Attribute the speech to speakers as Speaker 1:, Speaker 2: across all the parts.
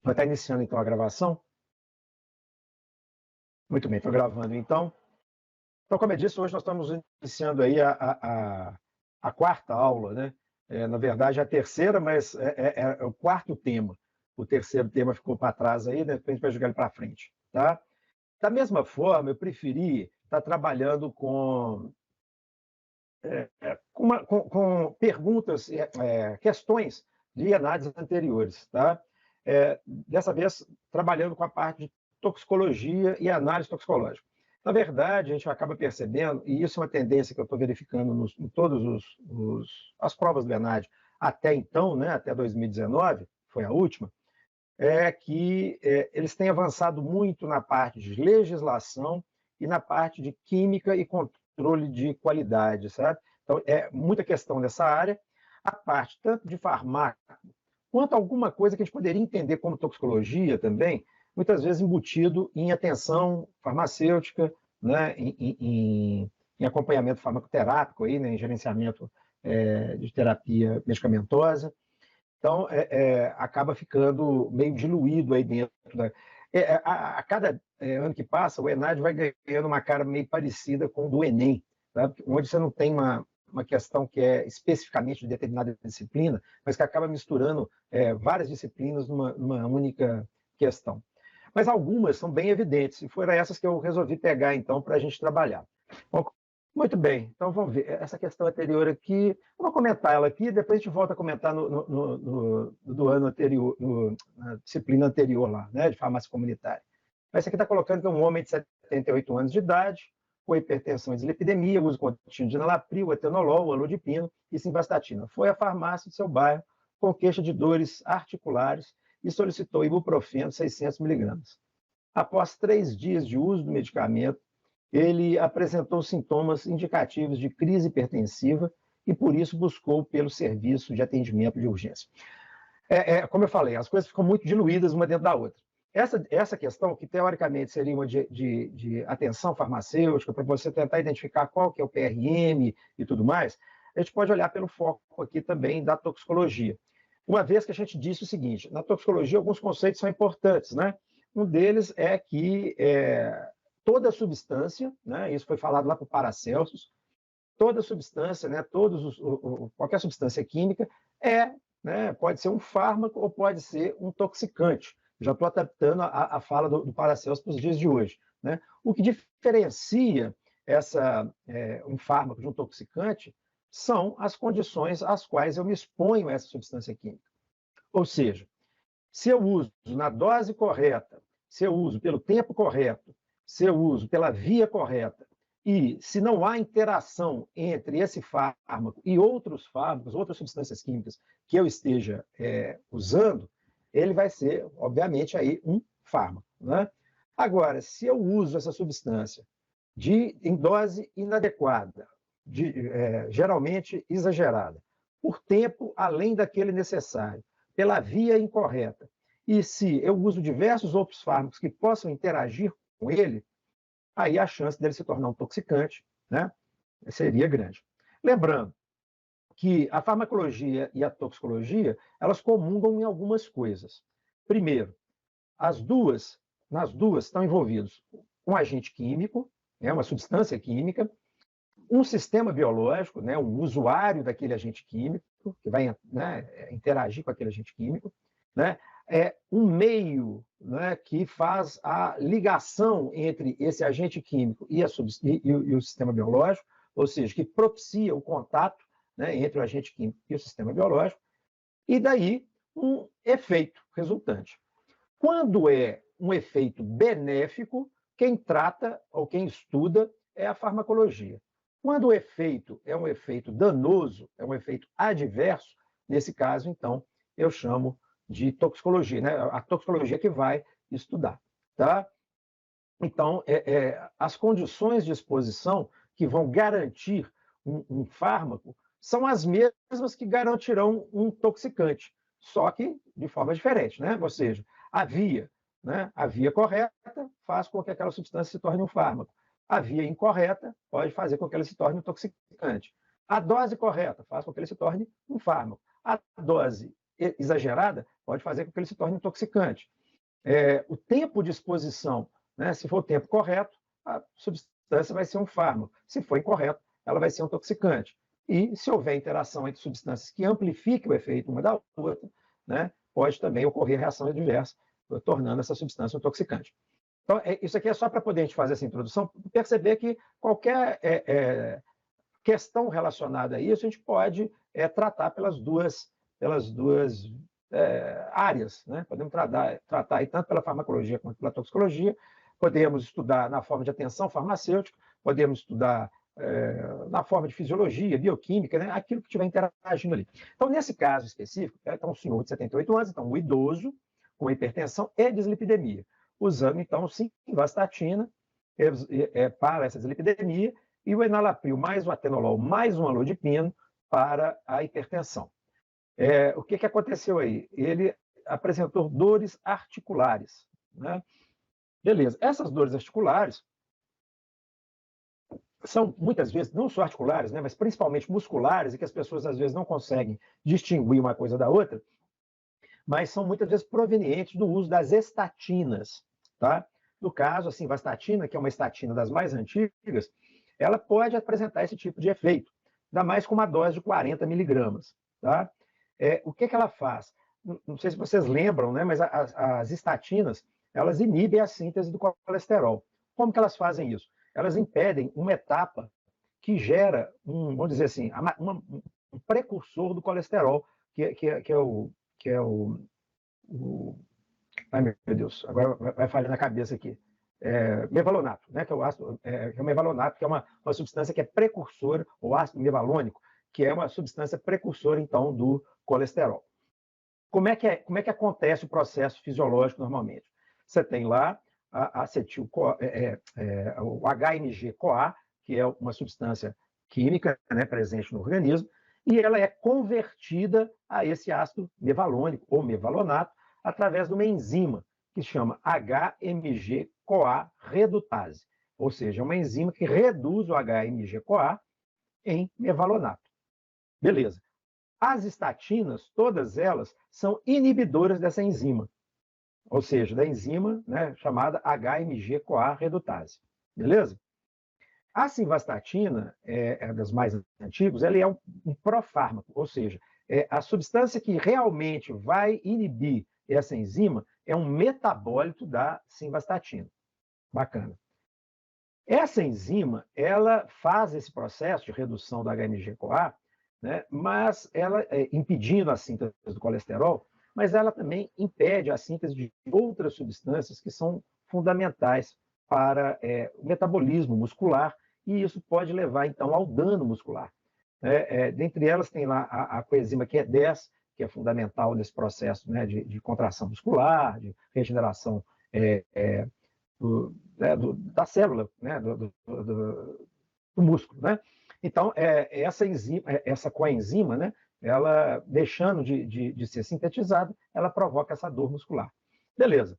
Speaker 1: Vai estar iniciando, então, a gravação? Muito bem, estou gravando, então. Então, como eu disse, hoje nós estamos iniciando aí a quarta aula, né? Na verdade, a terceira, mas é o quarto tema. O terceiro tema ficou para trás aí, né? Depois a gente vai jogar ele para frente, tá? Da mesma forma, eu preferi estar trabalhando com perguntas, questões de análises anteriores, tá? Dessa vez, trabalhando com a parte de toxicologia e análise toxicológica. Na verdade, a gente acaba percebendo, e isso é uma tendência que eu estou verificando em todas as provas do ENAD até então, né, até 2019, foi a última, é que eles têm avançado muito na parte de legislação e na parte de química e controle de qualidade, sabe? Então, é muita questão dessa área. A parte tanto de farmácia quanto alguma coisa que a gente poderia entender como toxicologia também, muitas vezes embutido em atenção farmacêutica, né, em acompanhamento farmacoterápico, aí, né, em gerenciamento de terapia medicamentosa. Então, acaba ficando meio diluído aí dentro. A cada ano que passa, o ENAD vai ganhando uma cara meio parecida com o do Enem, tá? Onde você não tem uma questão que é especificamente de determinada disciplina, mas que acaba misturando várias disciplinas numa única questão. Mas algumas são bem evidentes, e foram essas que eu resolvi pegar, então, para a gente trabalhar. Bom, muito bem, então vamos ver. Essa questão anterior aqui, eu vou comentar ela aqui, depois a gente volta a comentar do ano anterior, na disciplina anterior lá, né, de farmácia comunitária. Mas esse aqui está colocando que é um homem de 78 anos de idade, com hipertensão e dislipidemia, uso contínuo de enalapril, atenolol, alodipino e simvastatina. Foi à farmácia do seu bairro com queixa de dores articulares e solicitou ibuprofeno 600 miligramas. Após 3 dias de uso do medicamento, ele apresentou sintomas indicativos de crise hipertensiva e, por isso, buscou pelo serviço de atendimento de urgência. Como eu falei, as coisas ficam muito diluídas uma dentro da outra. Essa questão, que teoricamente seria uma de atenção farmacêutica, para você tentar identificar qual que é o PRM e tudo mais, a gente pode olhar pelo foco aqui também da toxicologia. Uma vez que a gente disse o seguinte, na toxicologia alguns conceitos são importantes, né? Um deles é que toda substância, né, isso foi falado lá para o Paracelsus, toda substância, né, qualquer substância química né, pode ser um fármaco ou pode ser um toxicante. Já estou adaptando a fala do Paracelsus para os dias de hoje. Né? O que diferencia um fármaco de um toxicante são as condições às quais eu me exponho a essa substância química. Ou seja, se eu uso na dose correta, se eu uso pelo tempo correto, se eu uso pela via correta, e se não há interação entre esse fármaco e outros fármacos, outras substâncias químicas que eu esteja usando, ele vai ser, obviamente, aí um fármaco. Né? Agora, se eu uso essa substância em dose inadequada, geralmente exagerada, por tempo além daquele necessário, pela via incorreta, e se eu uso diversos outros fármacos que possam interagir com ele, aí a chance dele se tornar um toxicante, né, seria grande. Lembrando que a farmacologia e a toxicologia, elas comungam em algumas coisas. Primeiro, nas duas estão envolvidos um agente químico, né, uma substância química, um sistema biológico, né, um usuário daquele agente químico, que vai, né, interagir com aquele agente químico, né, um meio, né, que faz a ligação entre esse agente químico e o sistema biológico, ou seja, que propicia o contato, né, entre o agente químico e o sistema biológico, e daí um efeito resultante. Quando é um efeito benéfico, quem trata ou quem estuda é a farmacologia. Quando o efeito é um efeito danoso, é um efeito adverso, nesse caso, então, eu chamo de toxicologia, né? A toxicologia que vai estudar. Tá? Então, as condições de exposição que vão garantir um fármaco são as mesmas que garantirão um toxicante, só que de forma diferente. Né? Ou seja, a via correta faz com que aquela substância se torne um fármaco. A via incorreta pode fazer com que ela se torne um toxicante. A dose correta faz com que ele se torne um fármaco. A dose exagerada pode fazer com que ele se torne intoxicante. O tempo de exposição, né? Se for o tempo correto, a substância vai ser um fármaco. Se for incorreto, ela vai ser um toxicante. E se houver interação entre substâncias que amplifiquem o efeito uma da outra, né, pode também ocorrer reação adversa, tornando essa substância um toxicante. Então, isso aqui é só para poder a gente fazer essa introdução, perceber que qualquer questão relacionada a isso, a gente pode tratar pelas duas áreas, né? Podemos tratar aí tanto pela farmacologia quanto pela toxicologia, podemos estudar na forma de atenção farmacêutica, podemos estudar na forma de fisiologia, bioquímica, né? Aquilo que estiver interagindo ali. Então, nesse caso específico, então, um senhor de 78 anos, então, um idoso com hipertensão e dislipidemia, usando, então, simvastatina para essa dislipidemia e o enalapril mais o atenolol mais um alodipino para a hipertensão. O que aconteceu aí? Ele apresentou dores articulares, né? Beleza. Essas dores articulares são, muitas vezes, não só articulares, né, mas principalmente musculares, e que as pessoas, às vezes, não conseguem distinguir uma coisa da outra, mas são, muitas vezes, provenientes do uso das estatinas, tá? No caso, a simvastatina, que é uma estatina das mais antigas, ela pode apresentar esse tipo de efeito, ainda mais com uma dose de 40 miligramas, tá? O que ela faz? Não sei se vocês lembram, né, mas as estatinas, elas inibem a síntese do colesterol. Como que elas fazem isso? Elas impedem uma etapa que gera, vamos dizer assim, um precursor do colesterol, que é o... Ai, meu Deus, agora vai falhar na cabeça aqui. Mevalonato, né, que é o ácido, que é o mevalonato, que é uma substância que é precursora, o ácido mevalônico, que é uma substância precursora, então, do colesterol. Como é que acontece o processo fisiológico normalmente? Você tem lá o HMG-CoA, que é uma substância química, né, presente no organismo, e ela é convertida a esse ácido mevalônico ou mevalonato através de uma enzima que se chama HMG-CoA redutase, ou seja, uma enzima que reduz o HMG-CoA em mevalonato. Beleza. As estatinas, todas elas, são inibidoras dessa enzima, ou seja, da enzima, né, chamada HMG-CoA redutase. Beleza? A simvastatina, é das mais antigas, ela é um profármaco, ou seja, a substância que realmente vai inibir essa enzima é um metabólito da simvastatina. Bacana. Essa enzima, ela faz esse processo de redução do HMG-CoA, né, mas ela, impedindo a síntese do colesterol, mas ela também impede a síntese de outras substâncias que são fundamentais para o metabolismo muscular, e isso pode levar, então, ao dano muscular. Dentre elas tem lá a coenzima Q10, que é fundamental nesse processo, né, de contração muscular, de regeneração da célula, né, do músculo, né? Então, essa coenzima, né, ela, deixando de ser sintetizada, ela provoca essa dor muscular. Beleza.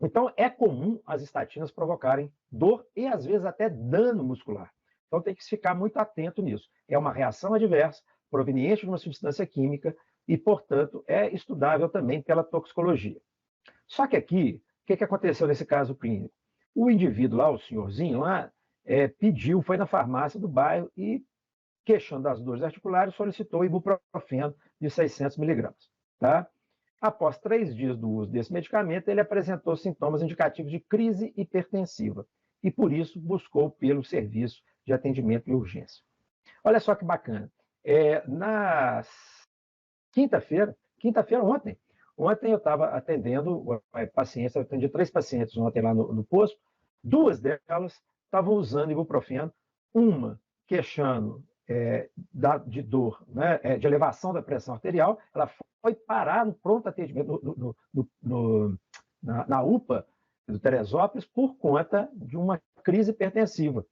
Speaker 1: Então, é comum as estatinas provocarem dor e, às vezes, até dano muscular. Então, tem que ficar muito atento nisso. É uma reação adversa, proveniente de uma substância química e, portanto, é estudável também pela toxicologia. Só que aqui, o que aconteceu nesse caso clínico? O indivíduo lá, o senhorzinho lá, foi na farmácia do bairro e, queixando das dores articulares, solicitou ibuprofeno de 600 miligramas. Tá? Após 3 dias do uso desse medicamento, ele apresentou sintomas indicativos de crise hipertensiva e, por isso, buscou pelo serviço de atendimento e urgência. Olha só que bacana. Na quinta-feira, ontem eu estava atendendo pacientes, eu atendi 3 pacientes ontem lá no posto, 2 delas estavam usando ibuprofeno, uma queixando de dor, né, de elevação da pressão arterial, ela foi parar no pronto atendimento na UPA do Teresópolis por conta de uma crise hipertensiva.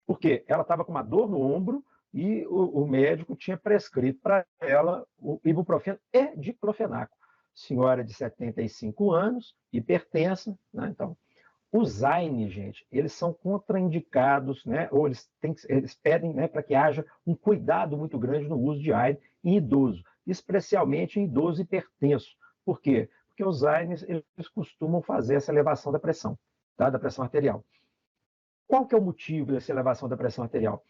Speaker 1: Porque ela estava com uma dor no ombro e o médico tinha prescrito para ela o ibuprofeno e diclofenaco. Senhora de 75 anos, hipertensa, né? Então, os AINE, gente, eles são contraindicados, né? Ou eles pedem, né, para que haja um cuidado muito grande no uso de AINE em idoso, especialmente em idoso hipertenso. Por quê? Porque porque os AINES eles costumam fazer essa elevação da pressão, tá? Da pressão arterial. Qual que é o motivo dessa elevação da pressão arterial?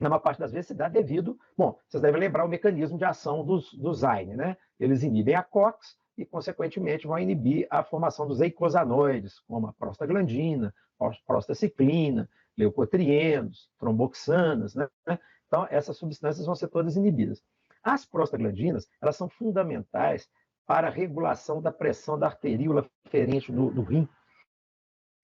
Speaker 1: Na maior parte das vezes se dá devido... Bom, vocês devem lembrar o mecanismo de ação dos AINE, né? Eles inibem a COX e, consequentemente, vão inibir a formação dos eicosanoides, como a prostaglandina, prostaciclina, leucotrienos, tromboxanas, né? Então, essas substâncias vão ser todas inibidas. As prostaglandinas, elas são fundamentais para a regulação da pressão da arteríola ferente do rim.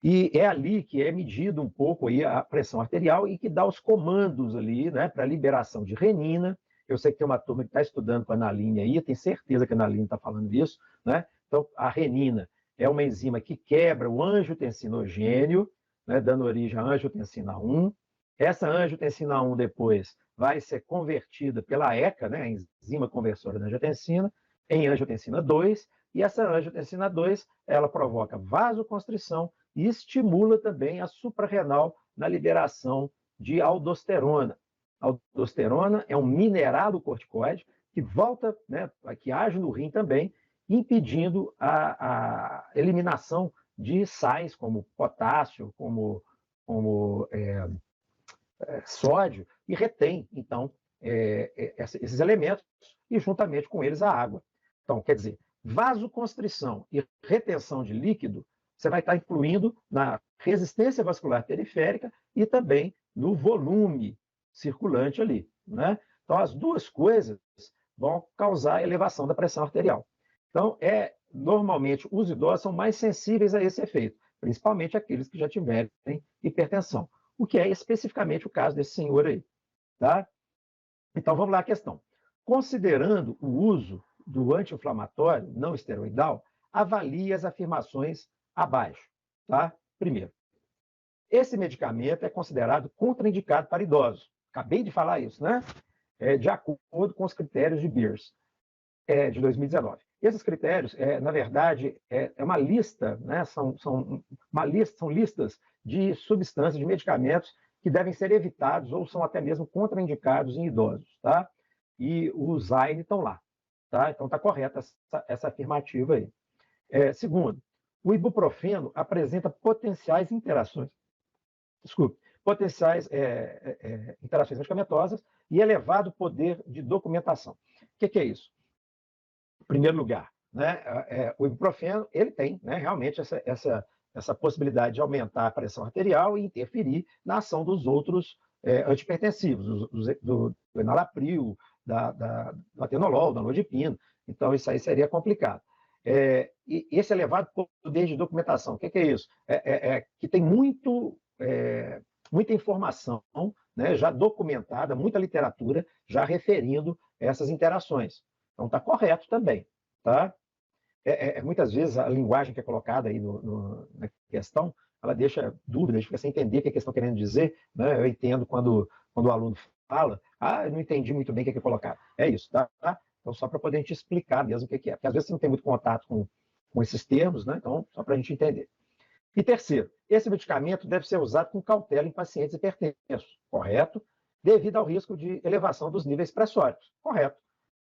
Speaker 1: E é ali que é medido um pouco aí a pressão arterial e que dá os comandos ali, né, para a liberação de renina. Eu sei que tem uma turma que está estudando com a Naline aí, eu tenho certeza que a Naline está falando isso, né? Então, a renina é uma enzima que quebra o angiotensinogênio, né, dando origem à angiotensina 1. Essa angiotensina 1 depois vai ser convertida pela ECA, né, a enzima conversora da angiotensina, em angiotensina 2, e essa angiotensina 2, ela provoca vasoconstrição e estimula também a suprarrenal na liberação de aldosterona. A aldosterona é um mineral do corticoide que volta, né, que age no rim também, impedindo a eliminação de sais como potássio, como sódio, e retém, então, esses elementos e, juntamente com eles, a água. Então, quer dizer, vasoconstrição e retenção de líquido, você vai estar influindo na resistência vascular periférica e também no volume circulante ali, né? Então, as duas coisas vão causar elevação da pressão arterial. Então, normalmente, os idosos são mais sensíveis a esse efeito, principalmente aqueles que já tiverem hipertensão, o que é especificamente o caso desse senhor aí, tá? Então, vamos lá à questão. Considerando o uso do anti-inflamatório não esteroidal, avalie as afirmações abaixo, tá? Primeiro, esse medicamento é considerado contraindicado para idosos. Acabei de falar isso, né? De acordo com os critérios de Beers, de 2019. Esses critérios, na verdade, é uma lista, né? São listas de substâncias, de medicamentos que devem ser evitados ou são até mesmo contraindicados em idosos, tá? E os AINE estão lá, tá? Então está correta essa afirmativa aí. Segundo, o ibuprofeno apresenta potenciais interações medicamentosas e elevado poder de documentação. O que é isso? Em primeiro lugar, né, o ibuprofeno ele tem, né, realmente essa possibilidade de aumentar a pressão arterial e interferir na ação dos outros antihipertensivos, do enalapril, do atenolol, da nodipina. Então, isso aí seria complicado. E esse elevado poder de documentação, o que é isso? Que tem muita informação, né, já documentada, muita literatura já referindo essas interações. Então, está correto também, tá? Muitas vezes a linguagem que é colocada aí na questão, ela deixa dúvidas, fica sem entender o que a questão está querendo dizer, né? Eu entendo quando o aluno fala, eu não entendi muito bem o que é colocado. É isso, tá? Então, só para poder a gente explicar mesmo o que é, porque às vezes você não tem muito contato com esses termos, né? Então, só para a gente entender. E terceiro, esse medicamento deve ser usado com cautela em pacientes hipertensos, correto? Devido ao risco de elevação dos níveis pressóricos, correto?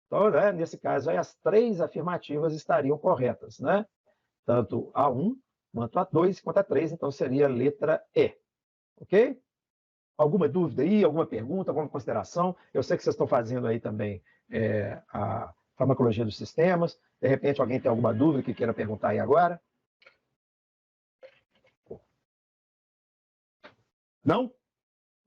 Speaker 1: Então, né, nesse caso, aí, as três afirmativas estariam corretas, né? Tanto a 1, quanto a 2, quanto a 3, então seria a letra E. Ok? Alguma dúvida aí, alguma pergunta, alguma consideração? Eu sei que vocês estão fazendo aí também a farmacologia dos sistemas. De repente, alguém tem alguma dúvida que queira perguntar aí agora? Não?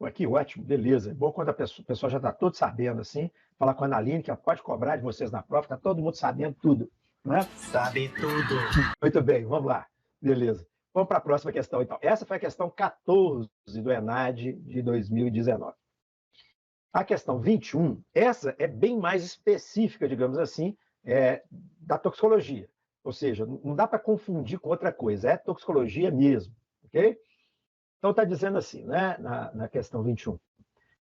Speaker 1: Aqui, ótimo, beleza. É bom quando a pessoa já está todo sabendo, assim, falar com a Analine, que ela pode cobrar de vocês na prova, está todo mundo sabendo tudo, né?
Speaker 2: Sabe tudo.
Speaker 1: Muito bem, vamos lá. Beleza. Vamos para a próxima questão, então. Essa foi a questão 14 do ENAD de 2019. A questão 21, essa é bem mais específica, digamos assim, da toxicologia. Ou seja, não dá para confundir com outra coisa, é toxicologia mesmo, ok? Então, está dizendo assim, né, na questão 21.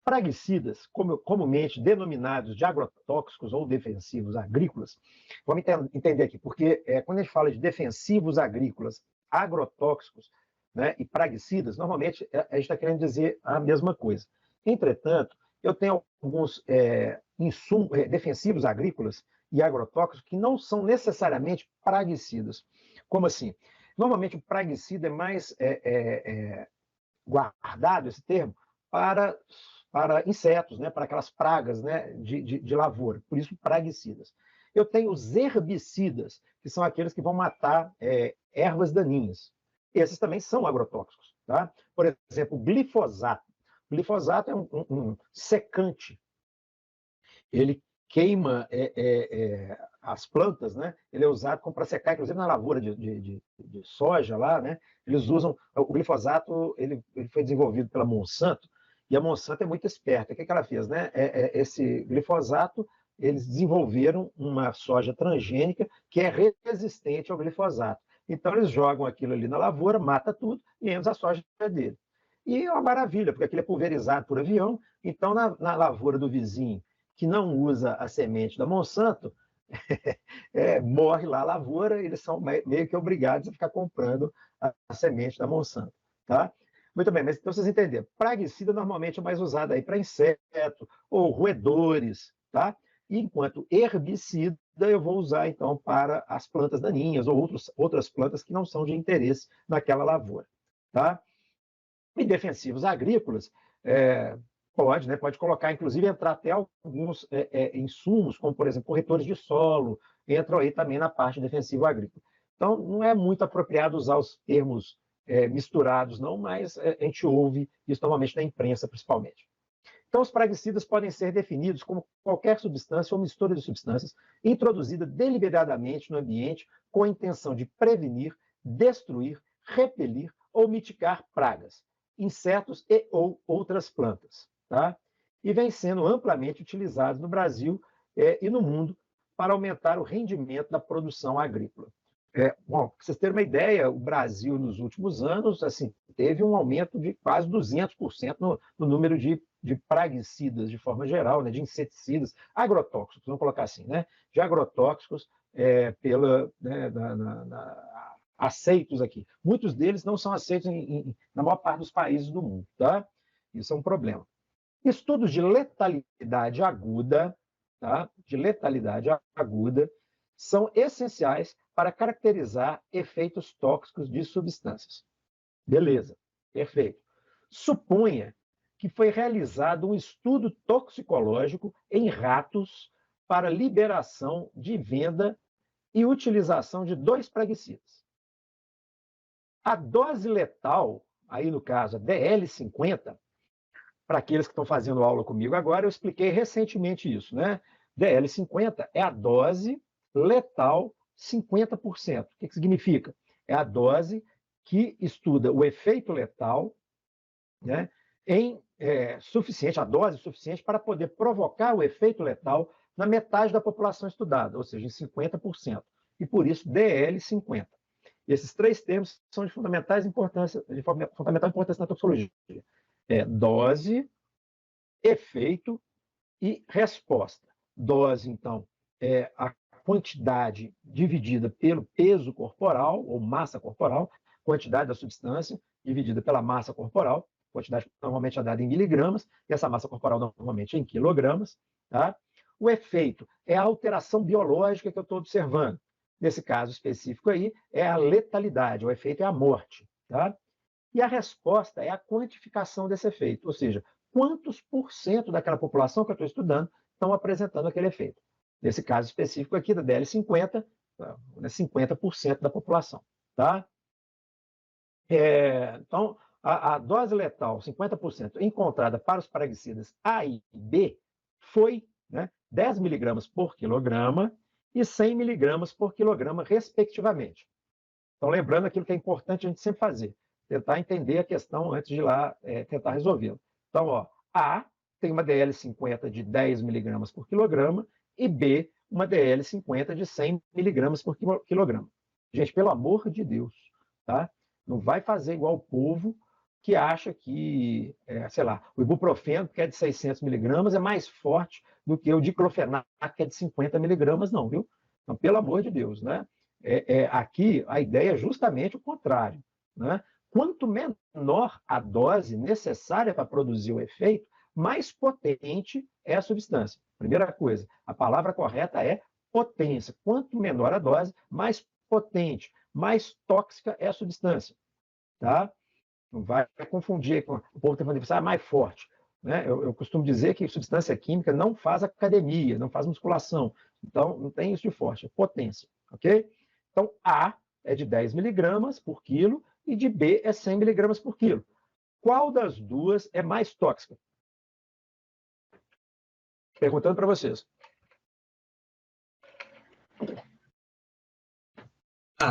Speaker 1: Praguicidas, comumente denominados de agrotóxicos ou defensivos agrícolas, vamos entender aqui, porque quando a gente fala de defensivos agrícolas, agrotóxicos, né, e praguicidas, normalmente a gente está querendo dizer a mesma coisa. Entretanto, eu tenho alguns defensivos agrícolas e agrotóxicos que não são necessariamente praguicidas. Como assim? Normalmente o praguicida é mais guardado, esse termo, para, para insetos, né? Para aquelas pragas, né? de lavoura, por isso praguicidas. Eu tenho os herbicidas, que são aqueles que vão matar ervas daninhas. Esses também são agrotóxicos. Tá? Por exemplo, o glifosato. O glifosato é um secante. Ele queima as plantas, né? Ele é usado para secar, inclusive na lavoura de soja lá, né? Eles usam o glifosato, ele foi desenvolvido pela Monsanto, e a Monsanto é muito esperta. O que ela fez, né? Esse glifosato, eles desenvolveram uma soja transgênica que é resistente ao glifosato. Então eles jogam aquilo ali na lavoura, mata tudo, menos a soja dele. E é uma maravilha, porque aquilo é pulverizado por avião, então na lavoura do vizinho que não usa a semente da Monsanto, morre lá a lavoura, eles são meio que obrigados a ficar comprando a semente da Monsanto. Tá? Muito bem, mas então vocês entenderam. Praguicida normalmente é mais usada para inseto ou roedores, tá? E enquanto herbicida eu vou usar então para as plantas daninhas ou outras plantas que não são de interesse naquela lavoura. Tá? E defensivos agrícolas, pode, né? Pode colocar, inclusive, entrar até alguns insumos, como, por exemplo, corretores de solo, entram aí também na parte defensivo agrícola. Então, não é muito apropriado usar os termos misturados, não, mas a gente ouve isso normalmente na imprensa, principalmente. Então, os praguicidas podem ser definidos como qualquer substância ou mistura de substâncias introduzida deliberadamente no ambiente com a intenção de prevenir, destruir, repelir ou mitigar pragas, insetos e ou outras plantas. Tá? E vem sendo amplamente utilizado no Brasil e no mundo para aumentar o rendimento da produção agrícola. Bom, para vocês terem uma ideia, o Brasil, nos últimos anos, assim, teve um aumento de quase 200% no número de praguicidas, de forma geral, né, de inseticidas, agrotóxicos, vamos colocar assim, né, de agrotóxicos aceitos aqui. Muitos deles não são aceitos na maior parte dos países do mundo. Tá? Isso é um problema. Estudos de letalidade aguda, tá? De letalidade aguda, são essenciais para caracterizar efeitos tóxicos de substâncias. Beleza, perfeito. Suponha que foi realizado um estudo toxicológico em ratos para liberação de venda e utilização de 2 praguicidas. A dose letal, aí no caso a DL50, para aqueles que estão fazendo aula comigo agora, eu expliquei recentemente isso, né? DL50 é a dose letal 50%. O que significa? É a dose que estuda o efeito letal, né, suficiente, a dose suficiente para poder provocar o efeito letal na metade da população estudada, ou seja, em 50%. E por isso DL50. Esses 3 termos são de fundamental importância na toxicologia. Dose, efeito e resposta. Dose, então, é a quantidade dividida pelo peso corporal, ou massa corporal, quantidade da substância dividida pela massa corporal, quantidade normalmente é dada em miligramas, e essa massa corporal normalmente é em quilogramas. Tá? O efeito é a alteração biológica que eu estou observando. Nesse caso específico aí, é a letalidade, o efeito é a morte. Tá? E a resposta é a quantificação desse efeito, ou seja, quantos por cento daquela população que eu estou estudando estão apresentando aquele efeito. Nesse caso específico aqui da DL50, 50% da população. Tá? Então, a dose letal, 50%, encontrada para os praguicidas A e B, foi, né, 10 miligramas por quilograma e 100 miligramas por quilograma, respectivamente. Então, lembrando aquilo que é importante a gente sempre fazer, tentar entender a questão antes de ir lá tentar resolvê-la. Então, ó, A tem uma DL50 de 10 miligramas por quilograma e B uma DL50 de 100 miligramas por quilograma. Gente, pelo amor de Deus, tá? Não vai fazer igual o povo que acha que, sei lá, o ibuprofeno, que é de 600 miligramas, é mais forte do que o diclofenac, que é de 50 miligramas, não, viu? Então, pelo amor de Deus, né? Aqui a ideia é justamente o contrário. Né? Quanto menor a dose necessária para produzir o efeito, mais potente é a substância. Primeira coisa, a palavra correta é potência. Quanto menor a dose, mais potente, mais tóxica é a substância. Tá? Não vai confundir com o povo tem que mais forte. Né? Eu costumo dizer que substância química não faz academia, não faz musculação. Então, não tem isso de forte, é potência. Ok? Então, A é de 10 miligramas por quilo e de B é 100 miligramas por quilo. Qual das duas é mais tóxica? Perguntando para vocês.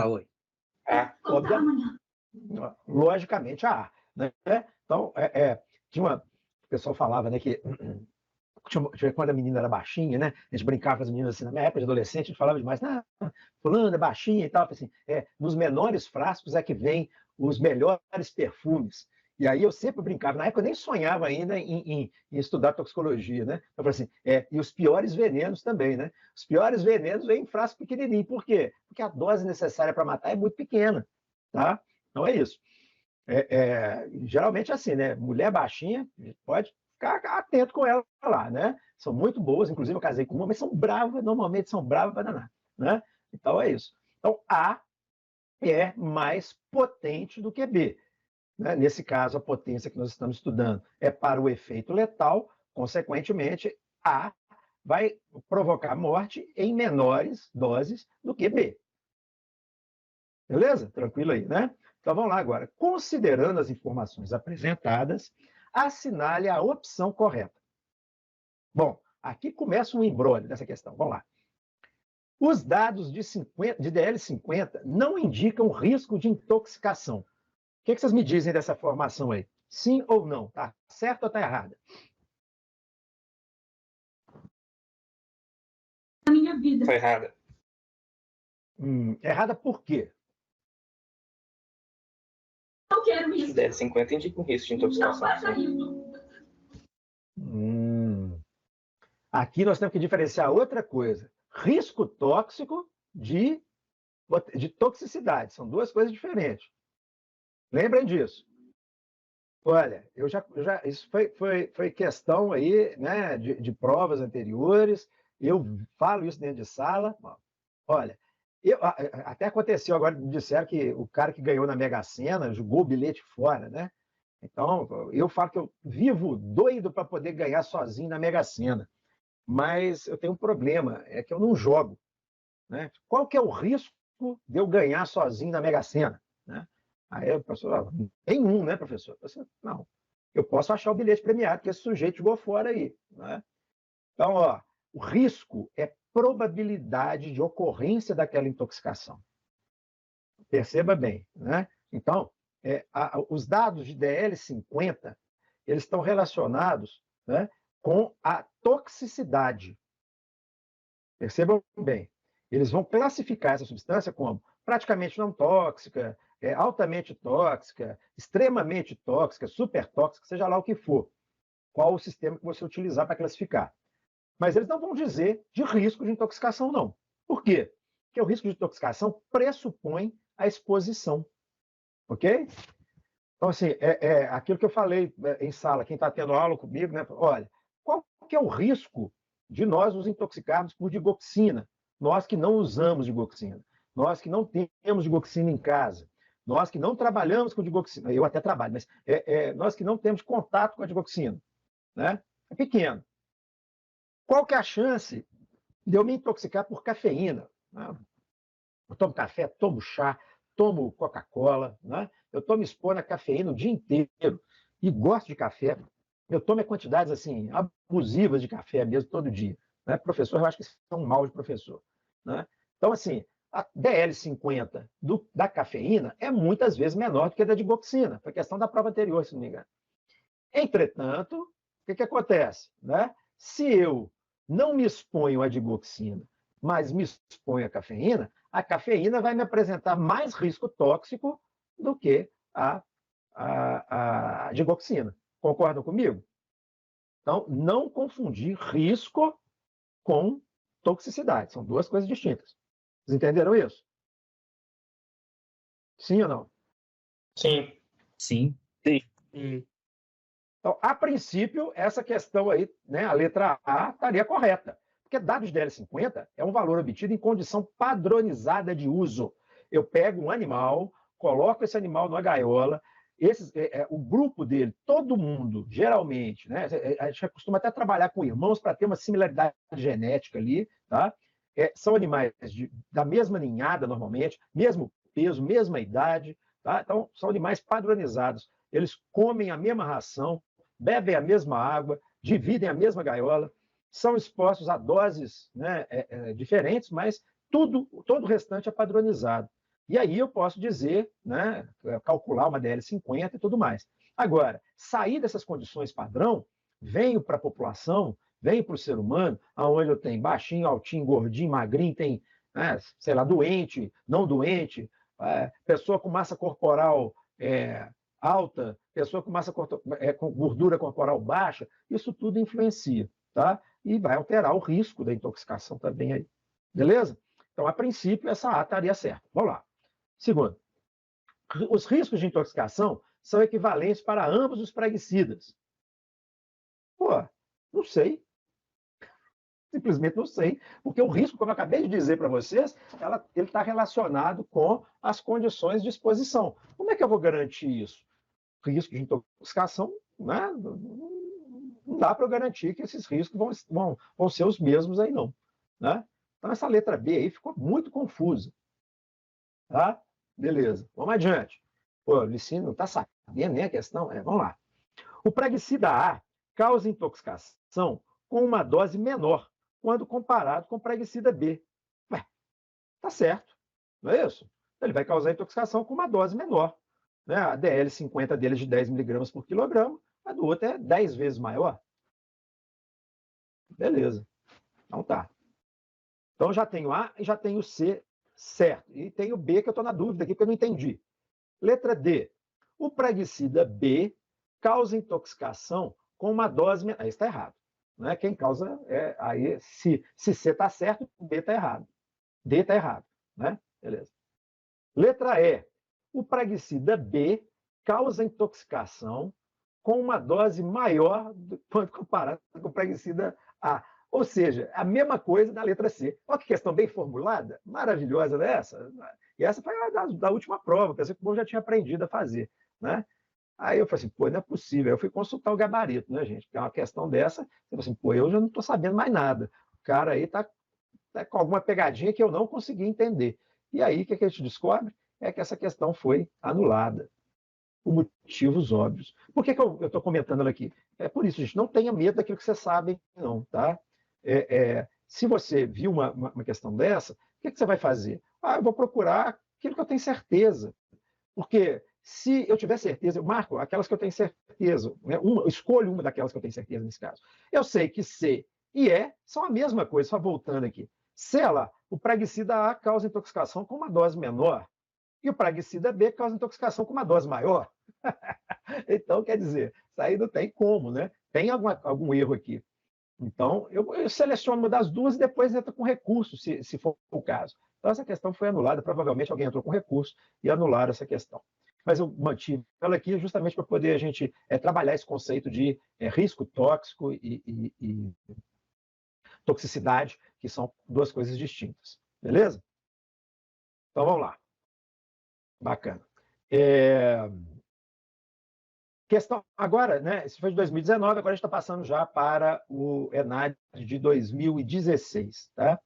Speaker 2: Oi.
Speaker 1: Logicamente, a A. Né? Então, tinha uma... O pessoal falava, né, que quando a menina era baixinha, né? A gente brincava com as meninas assim, na minha época de adolescente, a gente falava demais, fulano é baixinha e tal, assim, nos menores frascos é que vem os melhores perfumes. E aí eu sempre brincava, na época eu nem sonhava ainda em estudar toxicologia, né? Eu falei assim, e os piores venenos também, né? Os piores venenos vêm em frasco pequenininho. Por quê? Porque a dose necessária para matar é muito pequena, tá? Então é isso. Geralmente assim, né? Mulher baixinha, pode ficar atento com ela lá, né? São muito boas, inclusive eu casei com uma, mas são bravas, normalmente são bravas para danar, né? Então é isso. Então A é mais potente do que B. Né? Nesse caso, a potência que nós estamos estudando é para o efeito letal, consequentemente, A vai provocar morte em menores doses do que B. Beleza? Tranquilo aí, né? Então vamos lá agora. Considerando as informações apresentadas, assinale a opção correta. Bom, aqui começa um embrólio dessa questão. Vamos lá. Os dados de DL50 não indicam risco de intoxicação. O que vocês me dizem dessa formação aí? Sim ou não? Tá certo ou tá errada?
Speaker 3: Na minha vida.
Speaker 2: Foi errada.
Speaker 1: Errada por quê?
Speaker 3: Não quero isso.
Speaker 2: DL50 indica um risco de intoxicação.
Speaker 3: Não faça isso.
Speaker 1: Aqui nós temos que diferenciar outra coisa. Risco tóxico de toxicidade. São duas coisas diferentes. Lembrem disso. Olha, isso foi questão aí, né, de provas anteriores. Eu falo isso dentro de sala. Olha, até aconteceu agora, me disseram que o cara que ganhou na Mega Sena jogou o bilhete fora, né? Então, eu falo que eu vivo doido para poder ganhar sozinho na Mega Sena. Mas eu tenho um problema, é que eu não jogo. Né? Qual que é o risco de eu ganhar sozinho na Mega Sena? Né? Aí o professor, nenhum, né, professor? Não, eu posso achar o bilhete premiado que esse sujeito jogou fora aí. Né? Então, o risco é probabilidade de ocorrência daquela intoxicação. Perceba bem. Né? Então, os dados de DL50, eles estão relacionados, né, com a toxicidade. Percebam bem. Eles vão classificar essa substância como praticamente não tóxica, altamente tóxica, extremamente tóxica, super tóxica, seja lá o que for. Qual o sistema que você utilizar para classificar. Mas eles não vão dizer de risco de intoxicação, não. Por quê? Porque o risco de intoxicação pressupõe a exposição. Ok? Então, assim, aquilo que eu falei em sala, quem está tendo aula comigo, né? Olha, qual que é o risco de nós nos intoxicarmos por digoxina? Nós que não usamos digoxina, nós que não temos digoxina em casa, nós que não trabalhamos com digoxina, eu até trabalho, mas nós que não temos contato com a digoxina, né? É pequeno. Qual que é a chance de eu me intoxicar por cafeína? Né? Eu tomo café, tomo chá, tomo Coca-Cola, né? Eu estou me expondo a cafeína o dia inteiro e gosto de café. Eu tomo quantidades assim abusivas de café mesmo todo dia. Né? Professor, eu acho que isso é um mal de professor. Né? Então, assim, a DL50 da cafeína é muitas vezes menor do que a da digoxina. Foi questão da prova anterior, se não me engano. Entretanto, o que acontece? Né? Se eu não me exponho à digoxina, mas me exponho à a cafeína vai me apresentar mais risco tóxico do que a digoxina. Concordam comigo? Então, não confundir risco com toxicidade. São duas coisas distintas. Vocês entenderam isso? Sim ou não?
Speaker 2: Sim.
Speaker 4: Sim.
Speaker 1: Então, a princípio, essa questão aí, né, a letra A estaria correta. Porque dados de DL50 é um valor obtido em condição padronizada de uso. Eu pego um animal, coloco esse animal numa gaiola, o grupo dele, todo mundo, geralmente, né? A gente costuma até trabalhar com irmãos para ter uma similaridade genética ali, tá? São animais da mesma ninhada, normalmente, mesmo peso, mesma idade, tá? Então, são animais padronizados. Eles comem a mesma ração, bebem a mesma água, dividem a mesma gaiola, são expostos a doses, né, diferentes, mas todo o restante é padronizado. E aí eu posso dizer, né, calcular uma DL50 e tudo mais. Agora, sair dessas condições padrão, venho para a população, venho para o ser humano, onde eu tenho baixinho, altinho, gordinho, magrinho, tem, né, sei lá, doente, não doente, pessoa com massa corporal alta, pessoa com com gordura corporal baixa, isso tudo influencia, tá? E vai alterar o risco da intoxicação também aí. Beleza? Então, a princípio, essa A estaria certa. Vamos lá. Segundo, os riscos de intoxicação são equivalentes para ambos os praguicidas. Pô, não sei. Simplesmente não sei. Porque o risco, como eu acabei de dizer para vocês, ele está relacionado com as condições de exposição. Como é que eu vou garantir isso? Risco de intoxicação, né? Não dá para eu garantir que esses riscos vão ser os mesmos aí, não. Né? Então, essa letra B aí ficou muito confusa. Tá? Beleza, vamos adiante. Pô, o Licínio não está sabendo nem a questão? Vamos lá. O praguicida A causa intoxicação com uma dose menor, quando comparado com o praguicida B. Ué, tá certo, não é isso? Ele vai causar intoxicação com uma dose menor. Né? A DL50 dele é de 10 miligramas por quilograma, a do outro é 10 vezes maior. Beleza. Então tá. Então já tenho A e já tenho C certo. E tenho B que eu estou na dúvida aqui porque eu não entendi. Letra D. O praguicida B causa intoxicação com uma dose... Aí está errado. Né? Quem causa aí, se C está certo, B está errado. D está errado. Né? Beleza. Letra E. O praguicida B causa intoxicação com uma dose maior quando comparado com o praguicida A. Ou seja, a mesma coisa da letra C. Olha que questão bem formulada, maravilhosa dessa. E essa foi da última prova, pensei que o povo já tinha aprendido a fazer. Né? Aí eu falei assim, pô, não é possível. Eu fui consultar o gabarito, né, gente? Porque é uma questão dessa, eu falei assim, pô, eu já não estou sabendo mais nada. O cara aí está com alguma pegadinha que eu não consegui entender. E aí, o que a gente descobre? É que essa questão foi anulada, por motivos óbvios. Por que eu estou comentando ela aqui? É por isso, gente, não tenha medo daquilo que vocês sabem, não, tá? Se você viu uma questão dessa, o que você vai fazer? Eu vou procurar aquilo que eu tenho certeza. Porque se eu tiver certeza, eu marco aquelas que eu tenho certeza, né? Escolho uma daquelas que eu tenho certeza nesse caso. Eu sei que C e E são a mesma coisa, só voltando aqui. C, o praguicida A causa intoxicação com uma dose menor, e o praguicida B causa intoxicação com uma dose maior. Então, quer dizer, isso aí não tem como, né? Tem algum erro aqui. Então, eu seleciono uma das duas e depois entro com recurso, se for o caso. Então, essa questão foi anulada, provavelmente alguém entrou com recurso e anularam essa questão. Mas eu mantive ela aqui justamente para poder a gente trabalhar esse conceito de risco tóxico e toxicidade, que são duas coisas distintas. Beleza? Então, vamos lá. Bacana. Questão agora, né? Isso foi de 2019, agora a gente está passando já para o ENAD de 2016. Tá?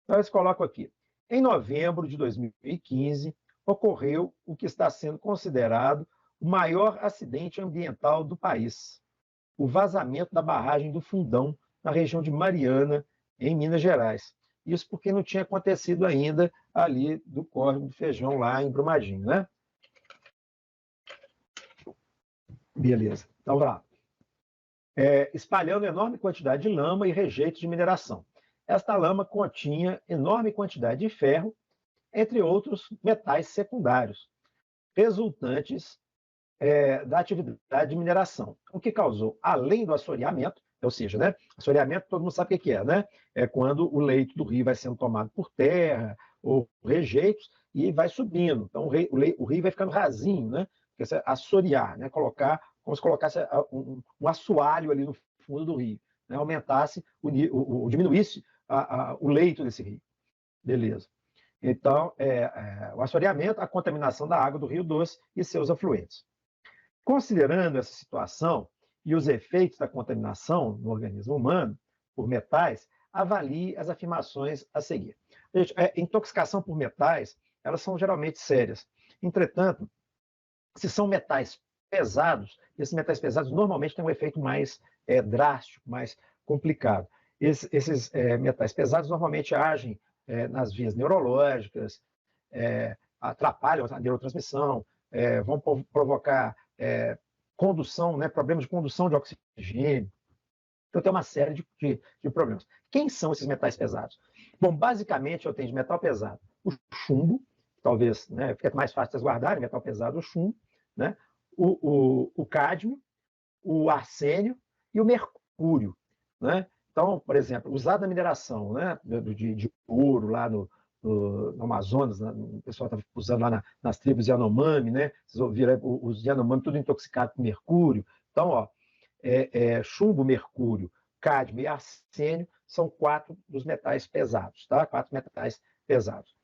Speaker 1: Então, eu coloco aqui. Em novembro de 2015, ocorreu o que está sendo considerado o maior acidente ambiental do país, o vazamento da barragem do Fundão, na região de Mariana, em Minas Gerais. Isso porque não tinha acontecido ainda ali do Córrego do Feijão, lá em Brumadinho, né? Beleza. Então, vamos lá. Espalhando enorme quantidade de lama e rejeitos de mineração. Esta lama continha enorme quantidade de ferro, entre outros metais secundários, resultantes da atividade de mineração, o que causou, além do assoreamento, ou seja, né, assoreamento todo mundo sabe o que é, né? É quando o leito do rio vai sendo tomado por terra ou rejeitos e vai subindo. Então, o rio vai ficando rasinho, né? Assorear, né? Como se colocasse um assoalho ali no fundo do rio, né? Aumentasse, diminuísse o leito desse rio. Beleza. Então, o assoreamento, a contaminação da água do Rio Doce e seus afluentes. Considerando essa situação e os efeitos da contaminação no organismo humano por metais, avalie as afirmações a seguir. Gente, intoxicação por metais, elas são geralmente sérias. Entretanto, se são metais pesados, esses metais pesados normalmente têm um efeito mais drástico, mais complicado. Esses metais pesados normalmente agem nas vias neurológicas, atrapalham a neurotransmissão, vão provocar condução, né, problemas de condução de oxigênio. Então, tem uma série de problemas. Quem são esses metais pesados? Bom, basicamente, eu tenho de metal pesado o chumbo, talvez, né, fica mais fácil de vocês guardarem, metal pesado, o chumbo, né, o cádmio, o arsênio e o mercúrio, né? Então, por exemplo, usado na mineração, né, de ouro lá no Amazonas, né, o pessoal estava usando lá nas tribos Yanomami, né? Vocês ouviram os Yanomami tudo intoxicado com mercúrio. Então, ó, chumbo, mercúrio, cádmio e arsênio são 4 dos metais pesados, tá? 4 metais pesados.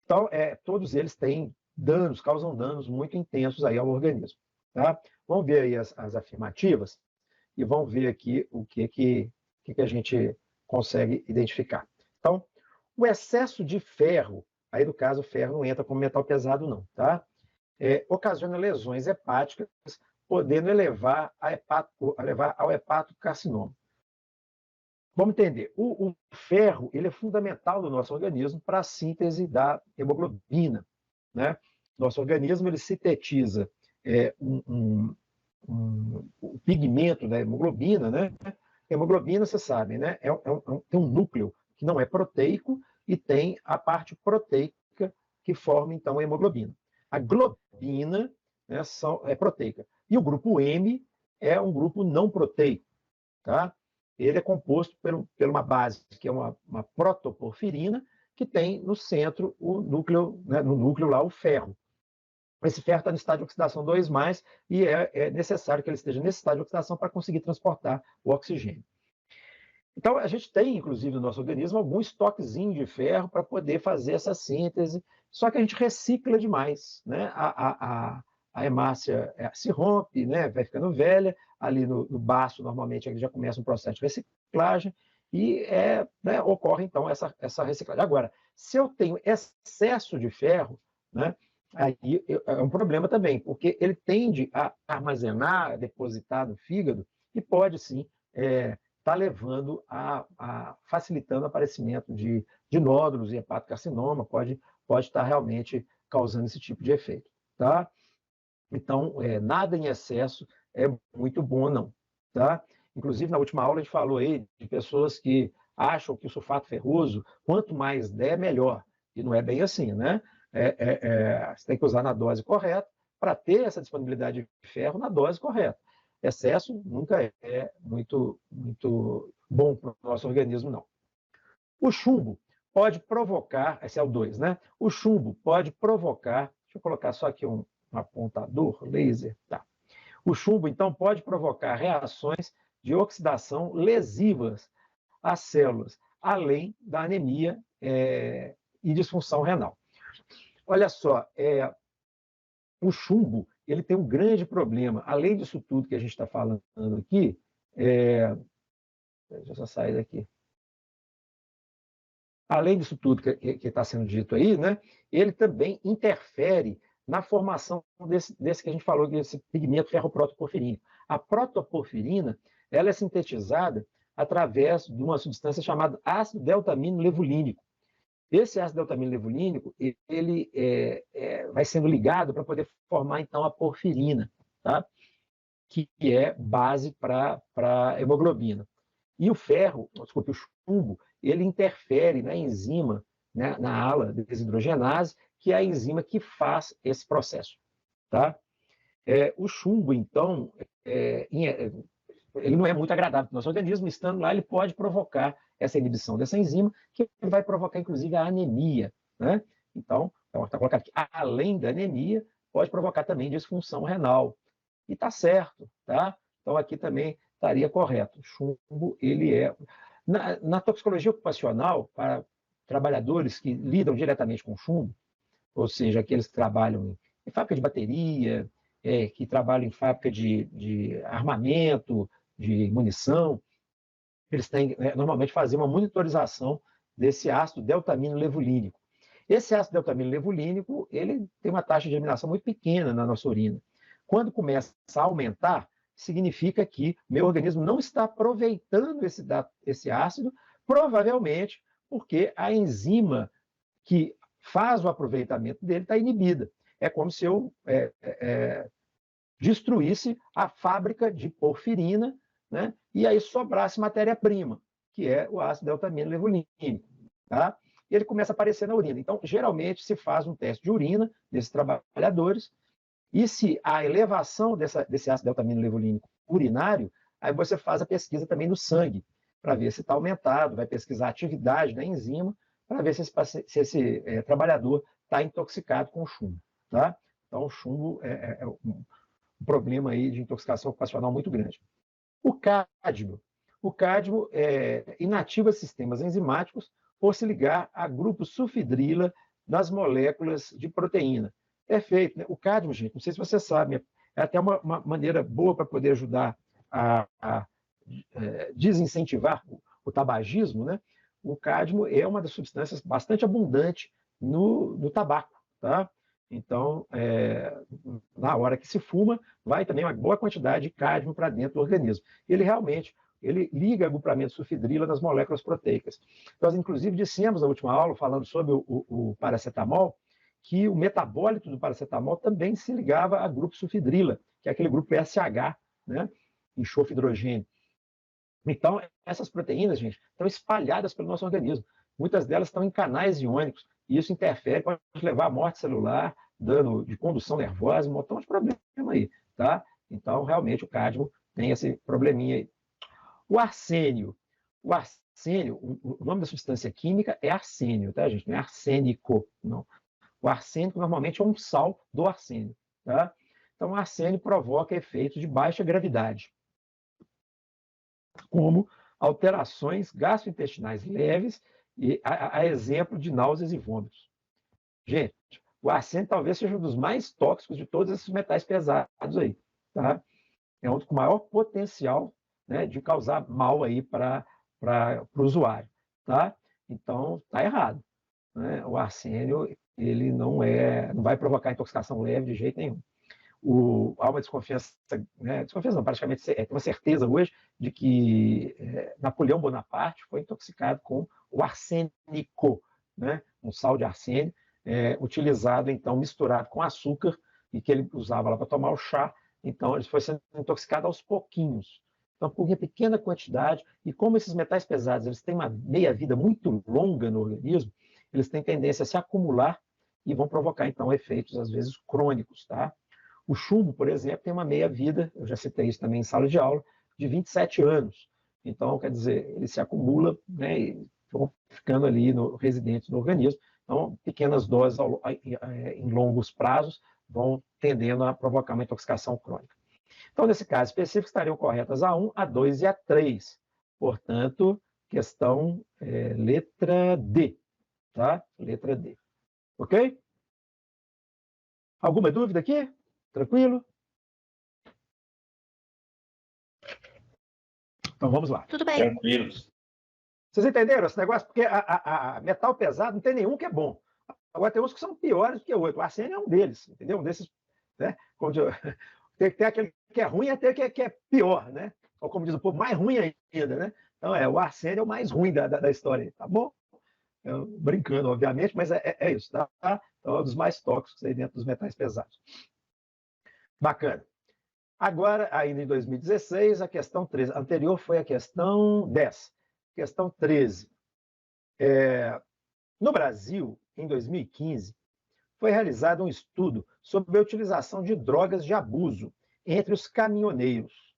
Speaker 1: Então, todos eles têm danos, causam danos muito intensos aí ao organismo, tá? Vamos ver aí as afirmativas e vamos ver aqui o que a gente consegue identificar. Então, o excesso de ferro, aí no caso o ferro não entra como metal pesado não, tá? Ocasiona lesões hepáticas, podendo levar ao hepatocarcinoma. Vamos entender, o ferro ele é fundamental no nosso organismo para a síntese da hemoglobina, né? Nosso organismo ele sintetiza um pigmento da hemoglobina, né? Hemoglobina, você sabe, né? Tem um núcleo que não é proteico e tem a parte proteica que forma, então, a hemoglobina. A globina, né, é proteica. E o grupo M é um grupo não proteico, tá? Ele é composto por uma base que é uma protoporfirina, que tem no centro o núcleo, né, no núcleo lá o ferro. Esse ferro está no estágio de oxidação 2+, e é necessário que ele esteja nesse estágio de oxidação para conseguir transportar o oxigênio. Então, a gente tem, inclusive, no nosso organismo, algum estoquezinho de ferro para poder fazer essa síntese, só que a gente recicla demais, né? A hemácia se rompe, né? Vai ficando velha, ali no baço, normalmente, já começa um processo de reciclagem, e né, ocorre, então, essa reciclagem. Agora, se eu tenho excesso de ferro, né, aí é um problema também, porque ele tende a armazenar, a depositar no fígado, e pode, sim, está levando facilitando o aparecimento de nódulos e hepatocarcinoma, pode estar realmente causando esse tipo de efeito, tá? Então, nada em excesso é muito bom, não, tá? Inclusive, na última aula, a gente falou aí de pessoas que acham que o sulfato ferroso, quanto mais der, melhor. E não é bem assim, né? Você tem que usar na dose correta para ter essa disponibilidade de ferro na dose correta. Excesso nunca é muito bom para o nosso organismo, não. O chumbo pode provocar, esse é o 2, né? O chumbo pode provocar, deixa eu colocar só aqui um apontador laser, tá? O chumbo, então, pode provocar reações de oxidação lesivas às células, além da anemia e disfunção renal. Olha só, o chumbo ele tem um grande problema. Além disso tudo que a gente está falando aqui, deixa eu só sair daqui. Além disso tudo que está sendo dito aí, né, ele também interfere na formação desse que a gente falou, desse pigmento ferroprotoporfirina. A protoporfirina ela é sintetizada através de uma substância chamada ácido deltamino-levulínico. Esse ácido deltamino-levulínico ele vai sendo ligado para poder formar, então, a porfirina, tá? Que é base para a hemoglobina. E o ferro, desculpe, o chumbo, ele interfere na enzima, né, na ala desidrogenase, que é a enzima que faz esse processo, tá? O chumbo, então, ele não é muito agradável para o nosso organismo, estando lá, ele pode provocar essa inibição dessa enzima, que vai provocar, inclusive, a anemia, né? Então, está colocado aqui, além da anemia, pode provocar também disfunção renal. E está certo, tá? Então, aqui também estaria correto. O chumbo, ele Na toxicologia ocupacional, para trabalhadores que lidam diretamente com chumbo, ou seja, aqueles que trabalham em fábrica de bateria, que trabalham em fábrica de armamento, de munição, eles têm normalmente fazer uma monitorização desse ácido deltamino-levulínico. Esse ácido deltamino-levulínico, ele tem uma taxa de eliminação muito pequena na nossa urina. Quando começa a aumentar, significa que meu organismo não está aproveitando esse ácido, provavelmente porque a enzima que faz o aproveitamento dele está inibida. É como se eu destruísse a fábrica de porfirina, né? E aí sobrasse matéria-prima, que é o ácido deltamino-levulínico. Tá? E ele começa a aparecer na urina. Então, geralmente, se faz um teste de urina desses trabalhadores, e se a elevação desse ácido deltamino-levulínico urinário, aí você faz a pesquisa também no sangue, para ver se está aumentado, vai pesquisar a atividade da enzima, para ver se esse trabalhador está intoxicado com chumbo. Tá? Então, o chumbo é um problema aí de intoxicação ocupacional muito grande. O cádmio inativa sistemas enzimáticos por se ligar a grupos sulfidrila das moléculas de proteína. Perfeito, né? O cádmio, gente, não sei se você sabe, é até uma maneira boa para poder ajudar a desincentivar o tabagismo, né? O cádmio é uma das substâncias bastante abundante no tabaco, tá? Então, na hora que se fuma, vai também uma boa quantidade de cádmio para dentro do organismo. Ele liga agrupamento sulfidrila nas moléculas proteicas. Nós, inclusive, dissemos na última aula, falando sobre o paracetamol, que o metabólito do paracetamol também se ligava a grupo sulfidrila, que é aquele grupo SH, né? Enxofre hidrogênio. Então, essas proteínas, gente, estão espalhadas pelo nosso organismo. Muitas delas estão em canais iônicos, e isso interfere, pode levar à morte celular, dano de condução nervosa, um montão de problema aí, tá? Então, realmente, o cádmio tem esse probleminha aí. O arsênio, o nome da substância química é arsênio, tá, gente? Não é arsênico, não. O arsênico normalmente é um sal do arsênio, tá? Então, o arsênio provoca efeitos de baixa gravidade, como alterações gastrointestinais leves, e a exemplo de náuseas e vômitos. Gente, o arsênio talvez seja um dos mais tóxicos de todos esses metais pesados aí, tá? É um com maior potencial, né, de causar mal aí para o usuário, tá? Então, está errado, né? O arsênio, ele não vai provocar intoxicação leve de jeito nenhum. Há uma desconfiança, né? Desconfiança não, praticamente tem uma certeza hoje de que Napoleão Bonaparte foi intoxicado com o arsênico, né? Um sal de arsênio, utilizado, então, misturado com açúcar, e que ele usava lá para tomar o chá. Então, ele foi sendo intoxicado aos pouquinhos. Então, por uma pequena quantidade, e como esses metais pesados eles têm uma meia-vida muito longa no organismo, eles têm tendência a se acumular e vão provocar, então, efeitos, às vezes, crônicos, tá? O chumbo, por exemplo, tem uma meia-vida, eu já citei isso também em sala de aula, de 27 anos. Então, quer dizer, ele se acumula, né, e vão ficando ali residentes no organismo. Então, pequenas doses em longos prazos vão tendendo a provocar uma intoxicação crônica. Então, nesse caso específico, estariam corretas a 1, a 2 e a 3. Portanto, questão letra D. Tá? Letra D. Ok? Alguma dúvida aqui? Tranquilo? Então, vamos lá.
Speaker 4: Tudo bem.
Speaker 2: Tranquilos.
Speaker 1: Vocês entenderam esse negócio? Porque a metal pesado não tem nenhum que é bom. Agora, tem uns que são piores do que o outro. O arsênio é um deles, entendeu? Um desses, né? Tem que ter aquele que é ruim até que é pior, né? Ou como diz o povo, mais ruim ainda, né? Então, o arsênio é o mais ruim da história, tá bom? Brincando, obviamente, mas é isso, tá? Então, é um dos mais tóxicos aí dentro dos metais pesados. Bacana. Agora, ainda em 2016, a questão 13. A anterior foi a questão 10. Questão 13. No Brasil, em 2015, foi realizado um estudo sobre a utilização de drogas de abuso entre os caminhoneiros.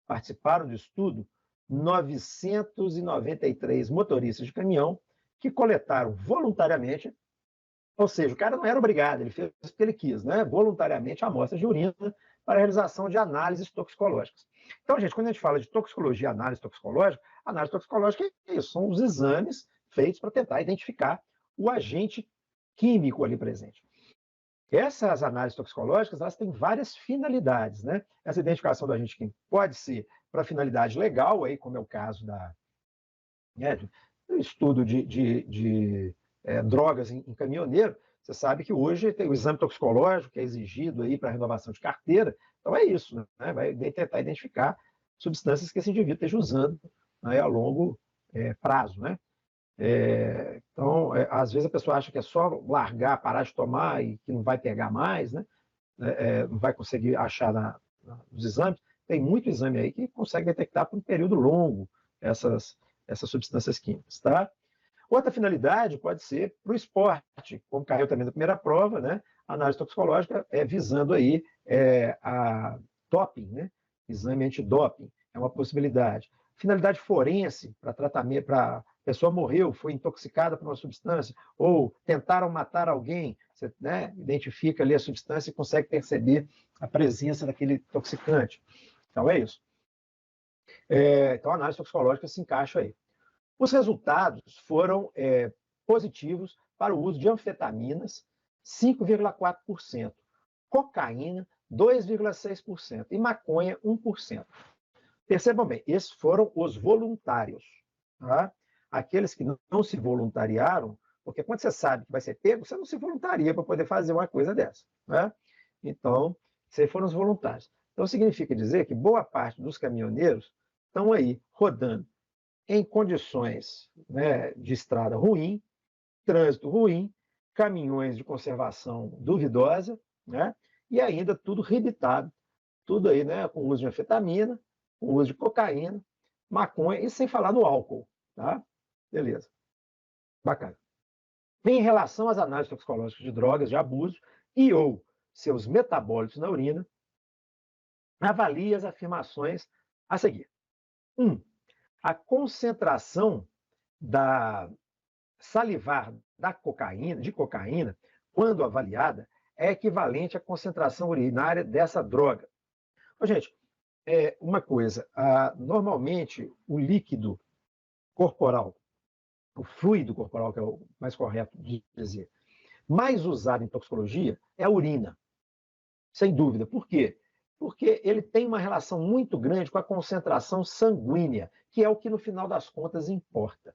Speaker 1: Participaram do estudo 993 motoristas de caminhão que coletaram voluntariamente, ou seja, o cara não era obrigado, ele fez o que ele quis, né? Voluntariamente amostras de urina para a realização de análises toxicológicas. Então, gente, quando a gente fala de toxicologia, análise toxicológica, Análise toxicológica é isso, são os exames feitos para tentar identificar o agente químico ali presente. Essas análises toxicológicas, elas têm várias finalidades, né? Essa identificação do agente químico pode ser para finalidade legal, aí, como é o caso do estudo de drogas em caminhoneiro. Você sabe que hoje tem o exame toxicológico que é exigido aí para renovação de carteira. Então é isso, né? Vai tentar identificar substâncias que esse indivíduo esteja usando, né, a longo prazo, né? Então, às vezes a pessoa acha que é só largar, parar de tomar e que não vai pegar mais, né? Não vai conseguir achar nos exames. Tem muito exame aí que consegue detectar por um período longo essas substâncias químicas, tá? Outra finalidade pode ser para o esporte, como caiu também na primeira prova, né? A análise toxicológica visando aí a doping, né? Exame antidoping, é uma possibilidade. Finalidade forense, para tratamento, para a pessoa morreu, foi intoxicada por uma substância, ou tentaram matar alguém, você, né, identifica ali a substância e consegue perceber a presença daquele intoxicante. Então é isso. Então a análise toxicológica se encaixa aí. Os resultados foram positivos para o uso de anfetaminas, 5,4%, cocaína, 2,6% e maconha, 1%. Percebam bem, esses foram os voluntários. Tá? Aqueles que não se voluntariaram, porque quando você sabe que vai ser pego, você não se voluntaria para poder fazer uma coisa dessa. Né? Então, esses foram os voluntários. Então, significa dizer que boa parte dos caminhoneiros estão aí rodando em condições, né, de estrada ruim, trânsito ruim, caminhões de conservação duvidosa, né, e ainda tudo rebitado, tudo aí, né, com uso de anfetamina, com uso de cocaína, maconha, e sem falar no álcool. Tá? Beleza. Bacana. Em relação às análises toxicológicas de drogas de abuso e ou seus metabólitos na urina, avalie as afirmações a seguir. 1. A concentração da salivar de cocaína, quando avaliada, é equivalente à concentração urinária dessa droga. Então, gente, uma coisa, normalmente o líquido corporal, o fluido corporal, que é o mais correto de dizer, mais usado em toxicologia é a urina, sem dúvida. Por quê? Porque ele tem uma relação muito grande com a concentração sanguínea, que é o que no final das contas importa.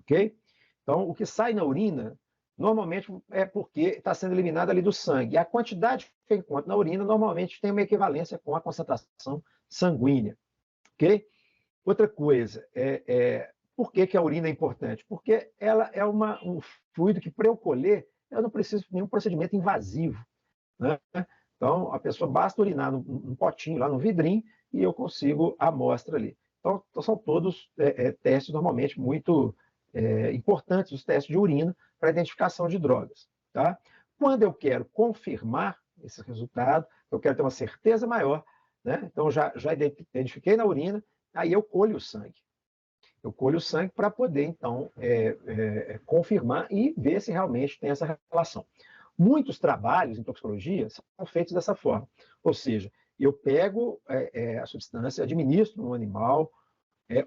Speaker 1: Ok? Então, o que sai na urina, normalmente é porque está sendo eliminado ali do sangue. E a quantidade que eu encontro na urina, normalmente tem uma equivalência com a concentração sanguínea. Ok? Outra coisa, por que a urina é importante? Porque ela é um fluido que, para eu colher, eu não preciso de nenhum procedimento invasivo. Né? Então, a pessoa basta urinar num potinho, lá no vidrinho, e eu consigo a amostra ali. Então são todos testes normalmente muito importantes, os testes de urina para identificação de drogas. Tá? Quando eu quero confirmar esse resultado, eu quero ter uma certeza maior, né? Então já identifiquei na urina, aí eu colho o sangue. Eu colho o sangue para poder, então, confirmar e ver se realmente tem essa relação. Muitos trabalhos em toxicologia são feitos dessa forma. Ou seja, eu pego a substância, administro no animal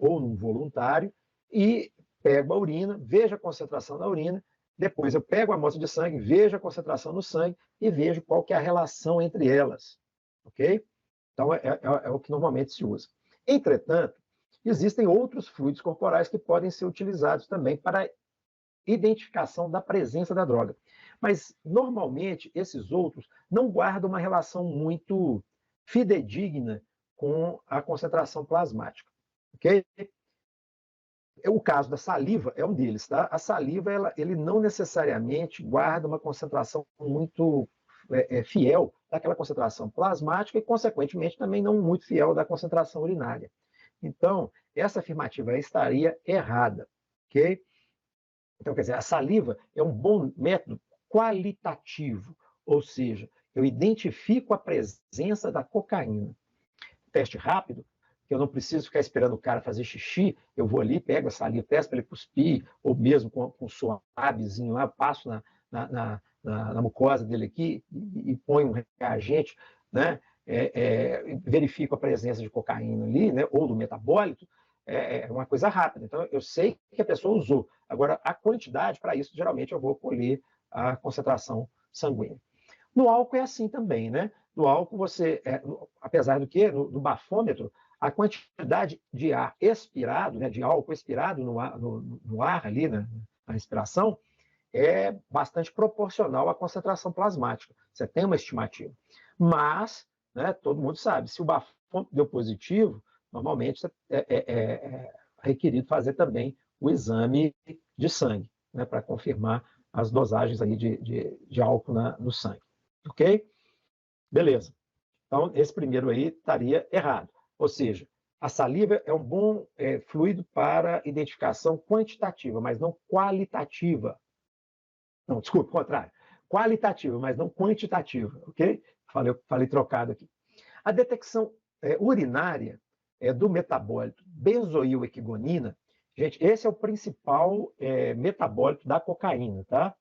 Speaker 1: ou num voluntário e pego a urina, vejo a concentração da urina, depois eu pego a amostra de sangue, vejo a concentração no sangue e vejo qual que é a relação entre elas. Ok? Então, é o que normalmente se usa. Entretanto, existem outros fluidos corporais que podem ser utilizados também para identificação da presença da droga. Mas, normalmente, esses outros não guardam uma relação muito fidedigna com a concentração plasmática. Ok? O caso da saliva é um deles. Tá? A saliva ele não necessariamente guarda uma concentração muito fiel daquela concentração plasmática e, consequentemente, também não muito fiel da concentração urinária. Então, essa afirmativa aí estaria errada. Ok? Então, quer dizer, a saliva é um bom método qualitativo, ou seja, eu identifico a presença da cocaína. Teste rápido, que eu não preciso ficar esperando o cara fazer xixi, eu vou ali, pego a saliva, peço para ele cuspir, ou mesmo com um suavezinho lá, passo na mucosa dele aqui e ponho um reagente, né? Verifico a presença de cocaína ali, né? Ou do metabólito, é uma coisa rápida. Então, eu sei que a pessoa usou. Agora, a quantidade, para isso, geralmente eu vou colher a concentração sanguínea. No álcool é assim também, né? No álcool, apesar do que, no bafômetro, a quantidade de ar expirado, né, de álcool expirado no ar ali, né, na respiração, é bastante proporcional à concentração plasmática. Você tem uma estimativa. Mas, né, todo mundo sabe, se o bafômetro deu positivo, normalmente é requerido fazer também o exame de sangue, né, para confirmar as dosagens aí de álcool no sangue. Ok? Beleza. Então, esse primeiro aí estaria errado. Ou seja, a saliva é um bom fluido para identificação quantitativa, mas não qualitativa. Não, desculpa, o contrário. Qualitativa, mas não quantitativa, ok? Falei trocado aqui. A detecção urinária do metabólito benzoiloequigonina, gente, esse é o principal metabólito da cocaína, tá?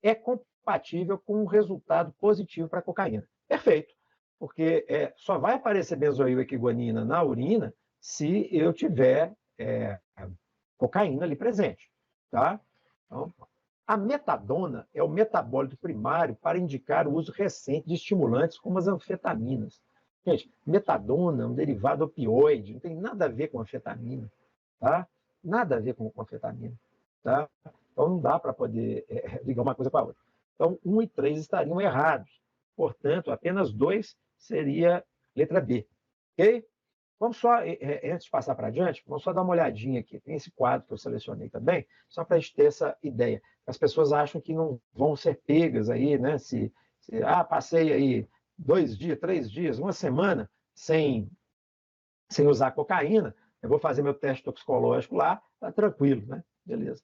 Speaker 1: É compatível com um resultado positivo para a cocaína. Perfeito, porque só vai aparecer benzoiloequigonina na urina se eu tiver cocaína ali presente, tá? Então, a metadona é o metabólito primário para indicar o uso recente de estimulantes como as anfetaminas. Gente, metadona é um derivado opioide, não tem nada a ver com anfetamina, tá? Nada a ver com anfetamina, tá? Então não dá para poder ligar uma coisa com a outra. Então, 1 e 3 estariam errados. Portanto, apenas 2 seria letra B. Ok? Vamos só, antes de passar para adiante, vamos só dar uma olhadinha aqui. Tem esse quadro que eu selecionei também, só para a gente ter essa ideia. As pessoas acham que não vão ser pegas aí, né? Passei aí 2 dias, 3 dias, uma semana sem usar cocaína, eu vou fazer meu teste toxicológico lá, tá tranquilo, né? Beleza.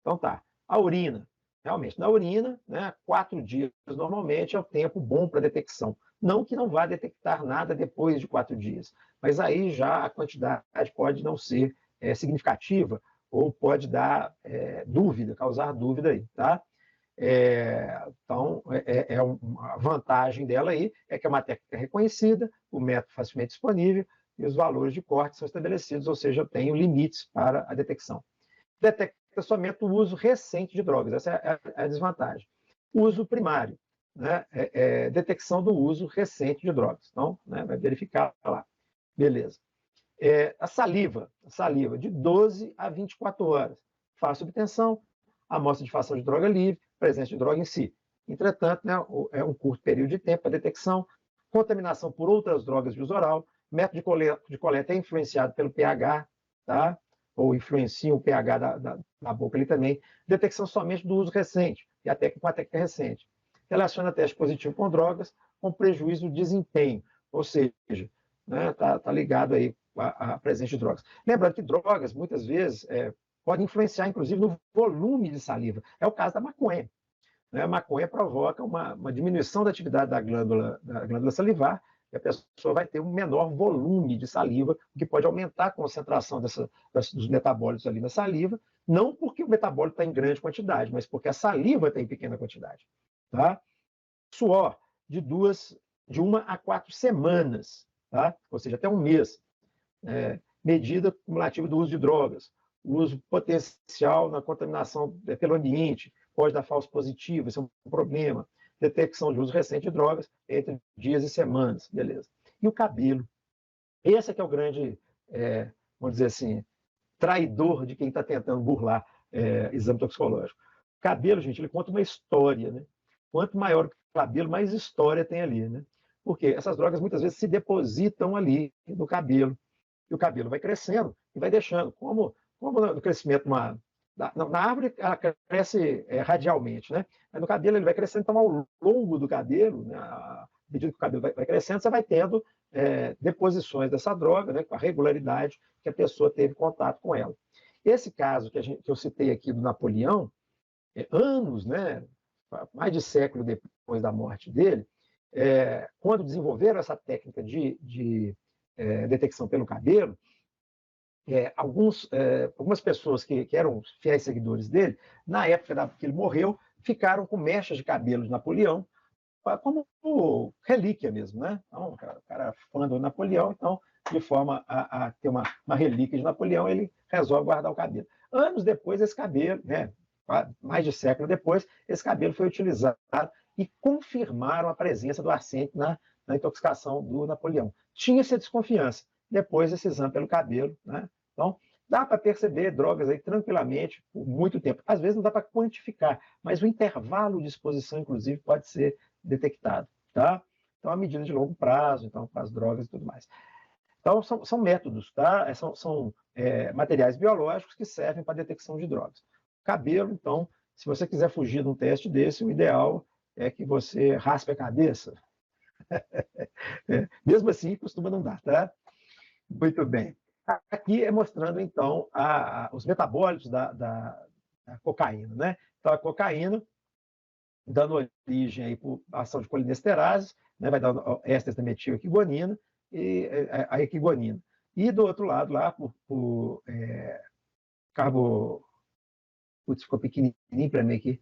Speaker 1: Então tá. A urina. Realmente, na urina, né, 4 dias normalmente é o tempo bom para detecção. Não que não vá detectar nada depois de 4 dias, mas aí já a quantidade pode não ser significativa ou pode dar dúvida, causar dúvida aí, tá? Então, uma vantagem dela aí é que é uma técnica reconhecida, o método facilmente disponível e os valores de corte são estabelecidos, ou seja, eu tenho limites para a detecção. Detecta somente o uso recente de drogas, essa é a desvantagem. Uso primário, né? Detecção do uso recente de drogas. Então, né, vai verificar lá. Beleza. A saliva, de 12 a 24 horas. Fácil obtenção, amostra de fração de droga livre, presença de droga em si. Entretanto, né, é um curto período de tempo para detecção, contaminação por outras drogas de uso oral, método de coleta é influenciado pelo pH, tá? Ou influencia o pH da boca ali também. Detecção somente do uso recente, e até com a técnica recente. Relaciona teste positivo com drogas, com prejuízo do desempenho, ou seja, né, tá ligado aí a presença de drogas. Lembrando que drogas, muitas vezes, podem influenciar, inclusive, no volume de saliva. É o caso da maconha. Né? A maconha provoca uma diminuição da atividade da glândula salivar, e a pessoa vai ter um menor volume de saliva, o que pode aumentar a concentração dos metabólitos ali na saliva, não porque o metabólito está em grande quantidade, mas porque a saliva está em pequena quantidade. Tá? Suor, de 1 a 4 semanas, tá? Ou seja, até um mês. Medida cumulativa do uso de drogas, uso potencial na contaminação pelo ambiente, pode dar falso positivo, isso é um problema. Detecção de uso recente de drogas entre dias e semanas, beleza. E o cabelo. Esse é que é o grande, vamos dizer assim, traidor de quem está tentando burlar exame toxicológico. O cabelo, gente, ele conta uma história, né? Quanto maior o cabelo, mais história tem ali, né? Porque essas drogas muitas vezes se depositam ali no cabelo. E o cabelo vai crescendo e vai deixando. Como no crescimento na árvore, ela cresce radialmente, né? Mas no cabelo ele vai crescendo, então ao longo do cabelo, né, à medida que o cabelo vai crescendo, você vai tendo deposições dessa droga, né, com a regularidade que a pessoa teve contato com ela. Esse caso que eu citei aqui do Napoleão, anos, né, mais de século depois da morte dele, quando desenvolveram essa técnica de detecção pelo cabelo, algumas pessoas que eram fiéis seguidores dele, na época que ele morreu, ficaram com mechas de cabelo de Napoleão, como relíquia mesmo, né? Então, o cara fã do Napoleão, então de forma a ter uma relíquia de Napoleão, ele resolve guardar o cabelo. Anos depois, esse cabelo, né, mais de século depois, esse cabelo foi utilizado e confirmaram a presença do arsênico na intoxicação do Napoleão. Tinha-se desconfiança. Depois, esse exame pelo cabelo, né? Então, dá para perceber drogas aí tranquilamente por muito tempo. Às vezes não dá para quantificar, mas o intervalo de exposição, inclusive, pode ser detectado, tá? Então, a medida de longo prazo, então, para as drogas e tudo mais. Então, são métodos, tá? São materiais biológicos que servem para a detecção de drogas. Cabelo, então, se você quiser fugir de um teste desse, o ideal é que você raspe a cabeça. Mesmo assim, costuma não dar, tá? Muito bem. Aqui é mostrando, então, os metabólitos da cocaína, né? Então, a cocaína, dando origem aí por ação de colinesterases, né? Vai dar ésteres da metilquinonina e a equigonina. E do outro lado, lá, por putz, ficou pequenininho para mim aqui,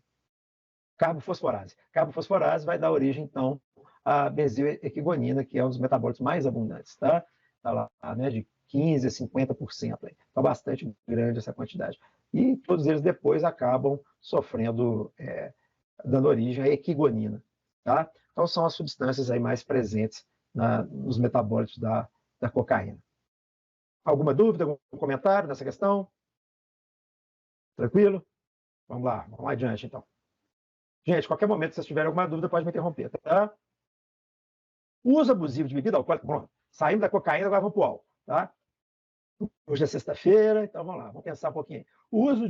Speaker 1: carbofosforase. Carbofosforase vai dar origem, então, à benzoequigonina, que é um dos metabólitos mais abundantes, tá? Está lá, né, de 15% a 50%. Então, bastante grande essa quantidade. E todos eles depois acabam sofrendo, dando origem à equigonina, tá? Então, são as substâncias aí mais presentes nos metabólitos da cocaína. Alguma dúvida, algum comentário nessa questão? Tranquilo? Vamos lá, vamos adiante, então. Gente, qualquer momento, se vocês tiverem alguma dúvida, pode me interromper, tá? O uso abusivo de bebida alcoólica, bom, saímos da cocaína, agora vamos para o álcool, tá? Hoje é sexta-feira, então vamos lá, vamos pensar um pouquinho. O uso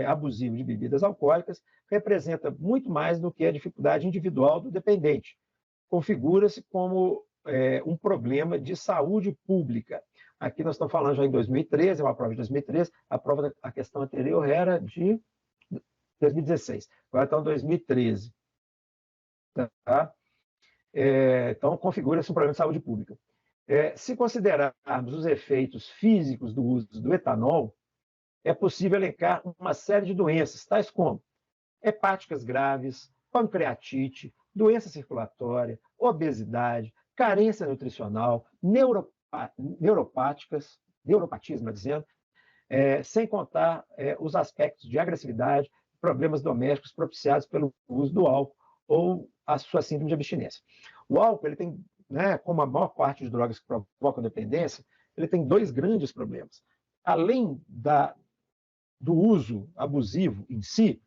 Speaker 1: abusivo de bebidas alcoólicas representa muito mais do que a dificuldade individual do dependente. Configura-se como um problema de saúde pública. Aqui nós estamos falando já em 2013, é uma prova de 2013, a questão anterior era de 2016, agora estamos em 2013. Tá? Então, configura-se um problema de saúde pública. Se considerarmos os efeitos físicos do uso do etanol, é possível elencar uma série de doenças, tais como hepáticas graves, pancreatite, doença circulatória, obesidade, carência nutricional, neuropatias, melhor dizendo, sem contar os aspectos de agressividade, problemas domésticos propiciados pelo uso do álcool ou a sua síndrome de abstinência. O álcool, ele tem, né, como a maior parte de drogas que provocam dependência, ele tem dois grandes problemas. Além do uso abusivo em si,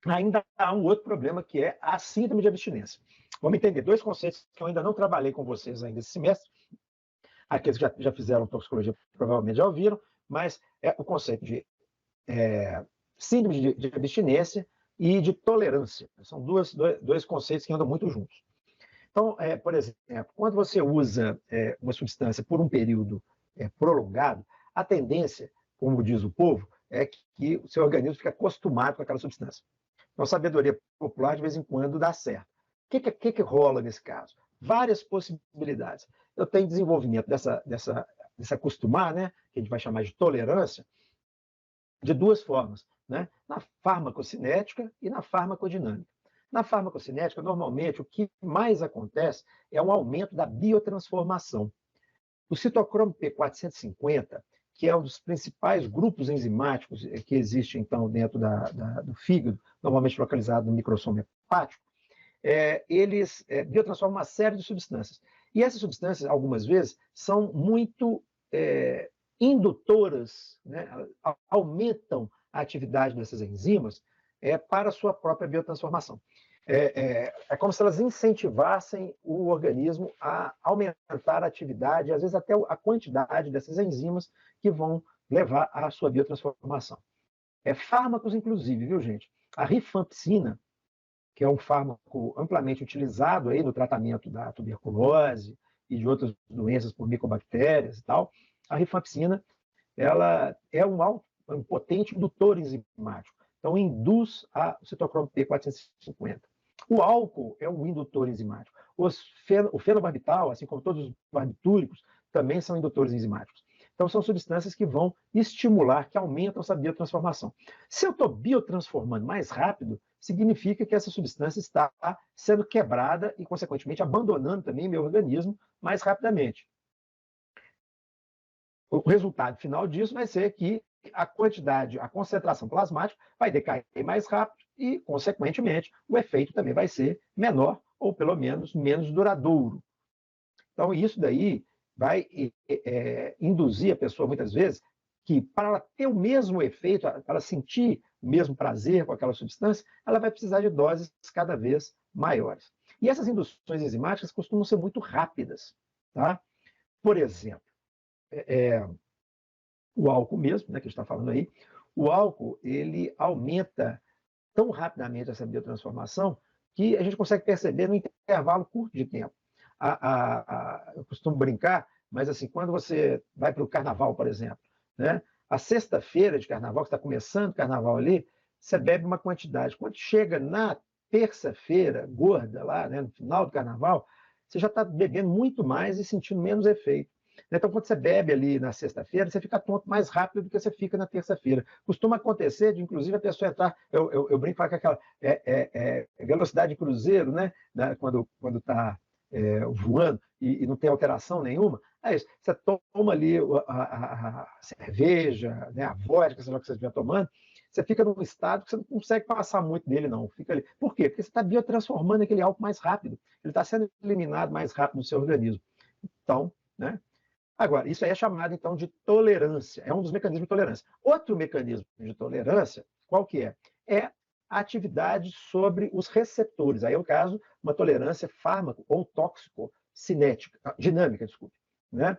Speaker 1: ainda há um outro problema, que é a síndrome de abstinência. Vamos entender dois conceitos que eu ainda não trabalhei com vocês ainda esse semestre. Aqueles que já fizeram toxicologia provavelmente já ouviram, mas é o conceito de síndrome de abstinência e de tolerância. São dois conceitos que andam muito juntos. Então, por exemplo, quando você usa uma substância por um período prolongado, a tendência, como diz o povo, é que o seu organismo fica acostumado com aquela substância. Então, a sabedoria popular, de vez em quando, dá certo. O que rola nesse caso? Várias possibilidades. Eu tenho desenvolvimento desse acostumar, né, que a gente vai chamar de tolerância, de duas formas, né? Na farmacocinética e na farmacodinâmica. Na farmacocinética, normalmente, o que mais acontece é um aumento da biotransformação. O citocromo P450, que é um dos principais grupos enzimáticos que existe, então, dentro do fígado, normalmente localizado no microssomo hepático, eles biotransformam uma série de substâncias. E essas substâncias, algumas vezes, são muito indutoras, né? Aumentam a atividade dessas enzimas para a sua própria biotransformação. É como se elas incentivassem o organismo a aumentar a atividade, às vezes até a quantidade dessas enzimas que vão levar à sua biotransformação. Fármacos, inclusive, viu, gente? A rifampicina, que é um fármaco amplamente utilizado aí no tratamento da tuberculose e de outras doenças por micobactérias e tal, a rifampicina, ela é um potente indutor enzimático. Então, induz o citocromo P450. O álcool é um indutor enzimático. O fenobarbital, assim como todos os barbitúricos, também são indutores enzimáticos. Então, são substâncias que vão estimular, que aumentam essa biotransformação. Se eu estou biotransformando mais rápido, significa que essa substância está sendo quebrada e, consequentemente, abandonando também meu organismo mais rapidamente. O resultado final disso vai ser que a quantidade, a concentração plasmática vai decair mais rápido e, consequentemente, o efeito também vai ser menor ou, pelo menos, menos duradouro. Então, isso daí vai induzir a pessoa, muitas vezes, que para ela ter o mesmo efeito, para ela sentir o mesmo prazer com aquela substância, ela vai precisar de doses cada vez maiores. E essas induções enzimáticas costumam ser muito rápidas. Tá? Por exemplo, o álcool mesmo, né, que a gente está falando aí, o álcool ele aumenta tão rapidamente essa biotransformação que a gente consegue perceber no intervalo curto de tempo. Eu costumo brincar, mas assim, quando você vai para o carnaval, por exemplo, né, a sexta-feira de carnaval, que está começando o carnaval ali, você bebe uma quantidade. Quando chega na terça-feira, gorda, lá, né, no final do carnaval, você já está bebendo muito mais e sentindo menos efeito. Então, quando você bebe ali na sexta-feira, você fica tonto mais rápido do que você fica na terça-feira. Costuma acontecer de, inclusive, a pessoa entrar... Eu brinco com aquela velocidade de cruzeiro, né? Quando está voando e não tem alteração nenhuma. É isso. Você toma ali a cerveja, né, a vodka, sei lá o que você estiver tomando, você fica num estado que você não consegue passar muito dele, não. Fica ali. Por quê? Porque você está biotransformando aquele álcool mais rápido. Ele está sendo eliminado mais rápido no seu organismo. Então, né? Agora, isso aí é chamado, então, de tolerância. É um dos mecanismos de tolerância. Outro mecanismo de tolerância, qual que é? É a atividade sobre os receptores. Aí, no caso, uma tolerância fármaco ou tóxico-cinética, dinâmica, desculpe. Né?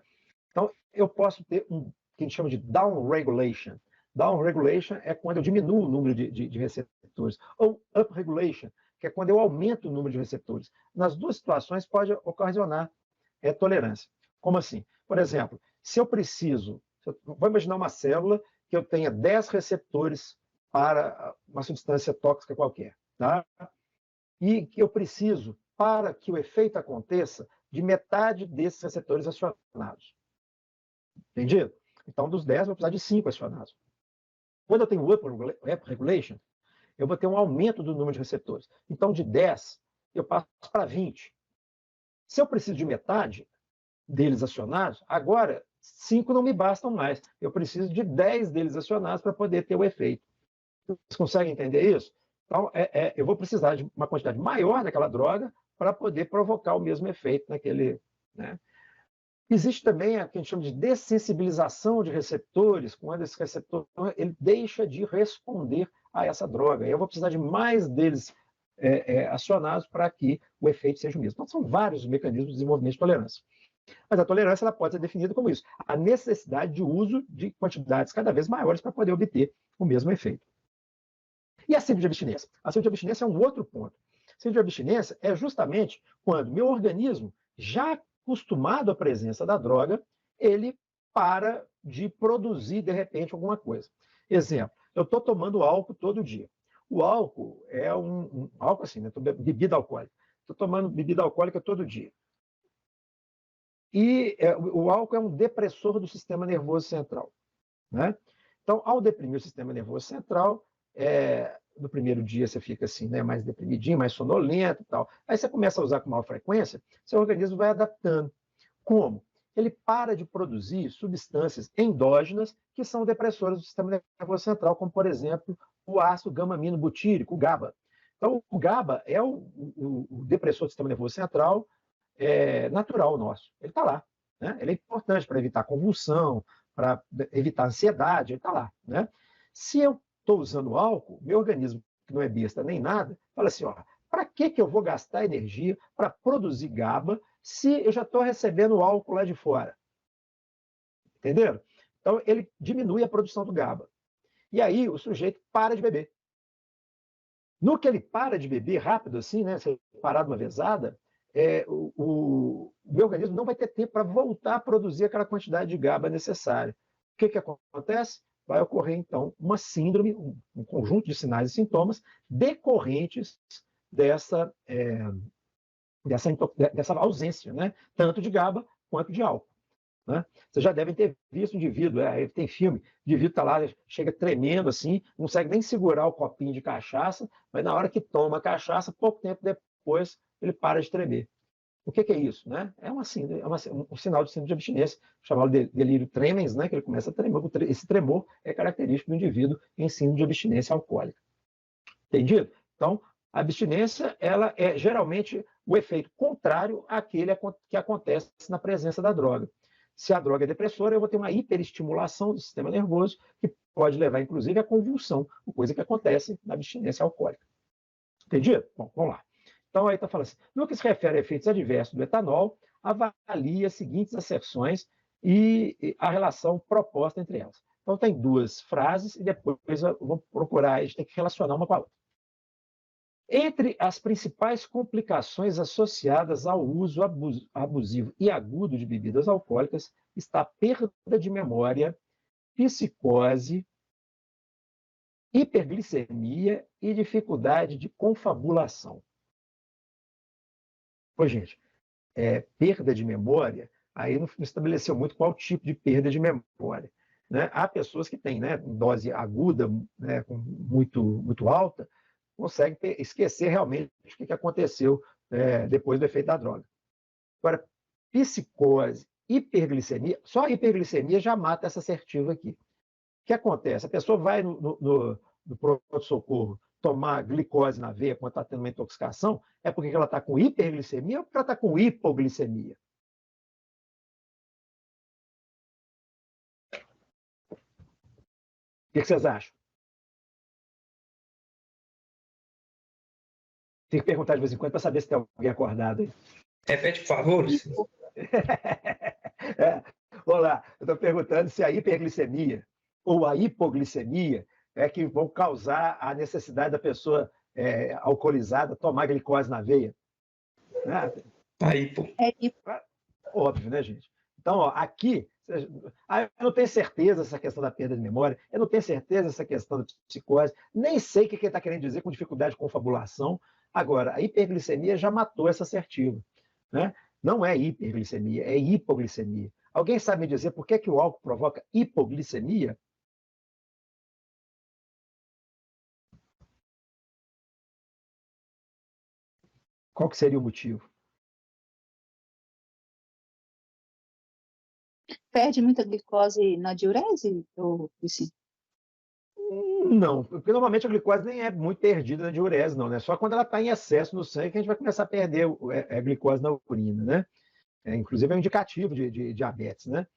Speaker 1: Então, eu posso ter que a gente chama de downregulation. Downregulation é quando eu diminuo o número de receptores. Ou upregulation, que é quando eu aumento o número de receptores. Nas duas situações pode ocasionar tolerância. Como assim? Por exemplo, se eu preciso, vou imaginar uma célula que eu tenha 10 receptores para uma substância tóxica qualquer, tá? E que eu preciso, para que o efeito aconteça, de metade desses receptores acionados. Entendido? Então, dos 10, eu vou precisar de 5 acionados. Quando eu tenho upregulation, eu vou ter um aumento do número de receptores. Então, de 10, eu passo para 20. Se eu preciso de metade deles acionados, agora 5 não me bastam mais. Eu preciso de 10 deles acionados para poder ter o efeito. Vocês conseguem entender isso? Então, eu vou precisar de uma quantidade maior daquela droga para poder provocar o mesmo efeito naquele... Né? Existe também a que a gente chama de dessensibilização de receptores, quando esse receptor ele deixa de responder a essa droga. Eu vou precisar de mais deles acionados para que o efeito seja o mesmo. Então, são vários mecanismos de desenvolvimento de tolerância. Mas a tolerância ela pode ser definida como isso: a necessidade de uso de quantidades cada vez maiores para poder obter o mesmo efeito. E a síndrome de abstinência? A síndrome de abstinência é um outro ponto. A síndrome de abstinência é justamente quando meu organismo, já acostumado à presença da droga, ele para de produzir, de repente, alguma coisa. Exemplo, eu estou tomando álcool todo dia. O álcool é álcool assim, né? Bebida alcoólica. Estou tomando bebida alcoólica todo dia. E o álcool é um depressor do sistema nervoso central. Né? Então, ao deprimir o sistema nervoso central, no primeiro dia você fica assim, né, mais deprimidinho, mais sonolento e tal. Aí você começa a usar com maior frequência, seu organismo vai adaptando. Como? Ele para de produzir substâncias endógenas que são depressoras do sistema nervoso central, como, por exemplo, o ácido gama-aminobutírico, o GABA. Então, o GABA é o depressor do sistema nervoso central natural nosso. Ele está lá. Né? Ele é importante para evitar convulsão, para evitar ansiedade, ele está lá. Né? Se eu estou usando álcool, meu organismo, que não é besta nem nada, fala assim, para que eu vou gastar energia para produzir GABA se eu já estou recebendo álcool lá de fora? Entenderam? Então, ele diminui a produção do GABA. E aí, o sujeito para de beber. No que ele para de beber rápido assim, né, se parar de uma vezada, o meu organismo não vai ter tempo para voltar a produzir aquela quantidade de GABA necessária. O que acontece? Vai ocorrer, então, uma síndrome, um conjunto de sinais e sintomas decorrentes dessa ausência, né? Tanto de GABA quanto de álcool. né? Vocês já devem ter visto o indivíduo, tem filme, o indivíduo está lá, chega tremendo assim, não consegue nem segurar o copinho de cachaça, mas na hora que toma a cachaça, pouco tempo depois, ele para de tremer. O que é isso? Né? Um sinal de síndrome de abstinência, chamado de delírio tremens, né? Que ele começa a tremer. Esse tremor é característico do indivíduo em síndrome de abstinência alcoólica. Entendido? Então, a abstinência ela é geralmente o efeito contrário àquele que acontece na presença da droga. Se a droga é depressora, eu vou ter uma hiperestimulação do sistema nervoso, que pode levar, inclusive, à convulsão, coisa que acontece na abstinência alcoólica. Entendido? Bom, vamos lá. Então, aí está falando assim, no que se refere a efeitos adversos do etanol, avalie as seguintes asserções e a relação proposta entre elas. Então, tem duas frases e depois vamos procurar, a gente tem que relacionar uma com a outra. Entre as principais complicações associadas ao uso abusivo e agudo de bebidas alcoólicas está a perda de memória, psicose, hiperglicemia e dificuldade de confabulação. Pois, gente, perda de memória, aí não estabeleceu muito qual tipo de perda de memória. Né? Há pessoas que têm, né, dose aguda, né, muito alta, conseguem esquecer realmente o que aconteceu depois do efeito da droga. Agora, psicose, hiperglicemia, só a hiperglicemia já mata essa assertiva aqui. O que acontece? A pessoa vai no pronto-socorro tomar glicose na veia quando está tendo uma intoxicação, é porque ela está com hiperglicemia ou porque ela está com hipoglicemia? O que vocês acham? Tem que perguntar de vez em quando para saber se tem alguém acordado aí.
Speaker 2: Repete, por favor.
Speaker 1: Olá, eu estou perguntando se a hiperglicemia ou a hipoglicemia é que vão causar a necessidade da pessoa alcoolizada tomar glicose na veia. Né?
Speaker 2: Aí, pô.
Speaker 1: Óbvio, né, gente? Então, ó, aqui, eu não tenho certeza essa questão da perda de memória, eu não tenho certeza essa questão da psicose, nem sei o que ele está querendo dizer com dificuldade de confabulação. Agora, a hiperglicemia já matou essa assertiva. Né? Não é hiperglicemia, é hipoglicemia. Alguém sabe me dizer por que o álcool provoca hipoglicemia? Qual que seria o motivo?
Speaker 4: Perde muita glicose na diurese?
Speaker 1: Não, porque normalmente a glicose nem é muito perdida na diurese, não, né? Só quando ela está em excesso no sangue que a gente vai começar a perder a glicose na urina, né? Inclusive é um indicativo de diabetes, né?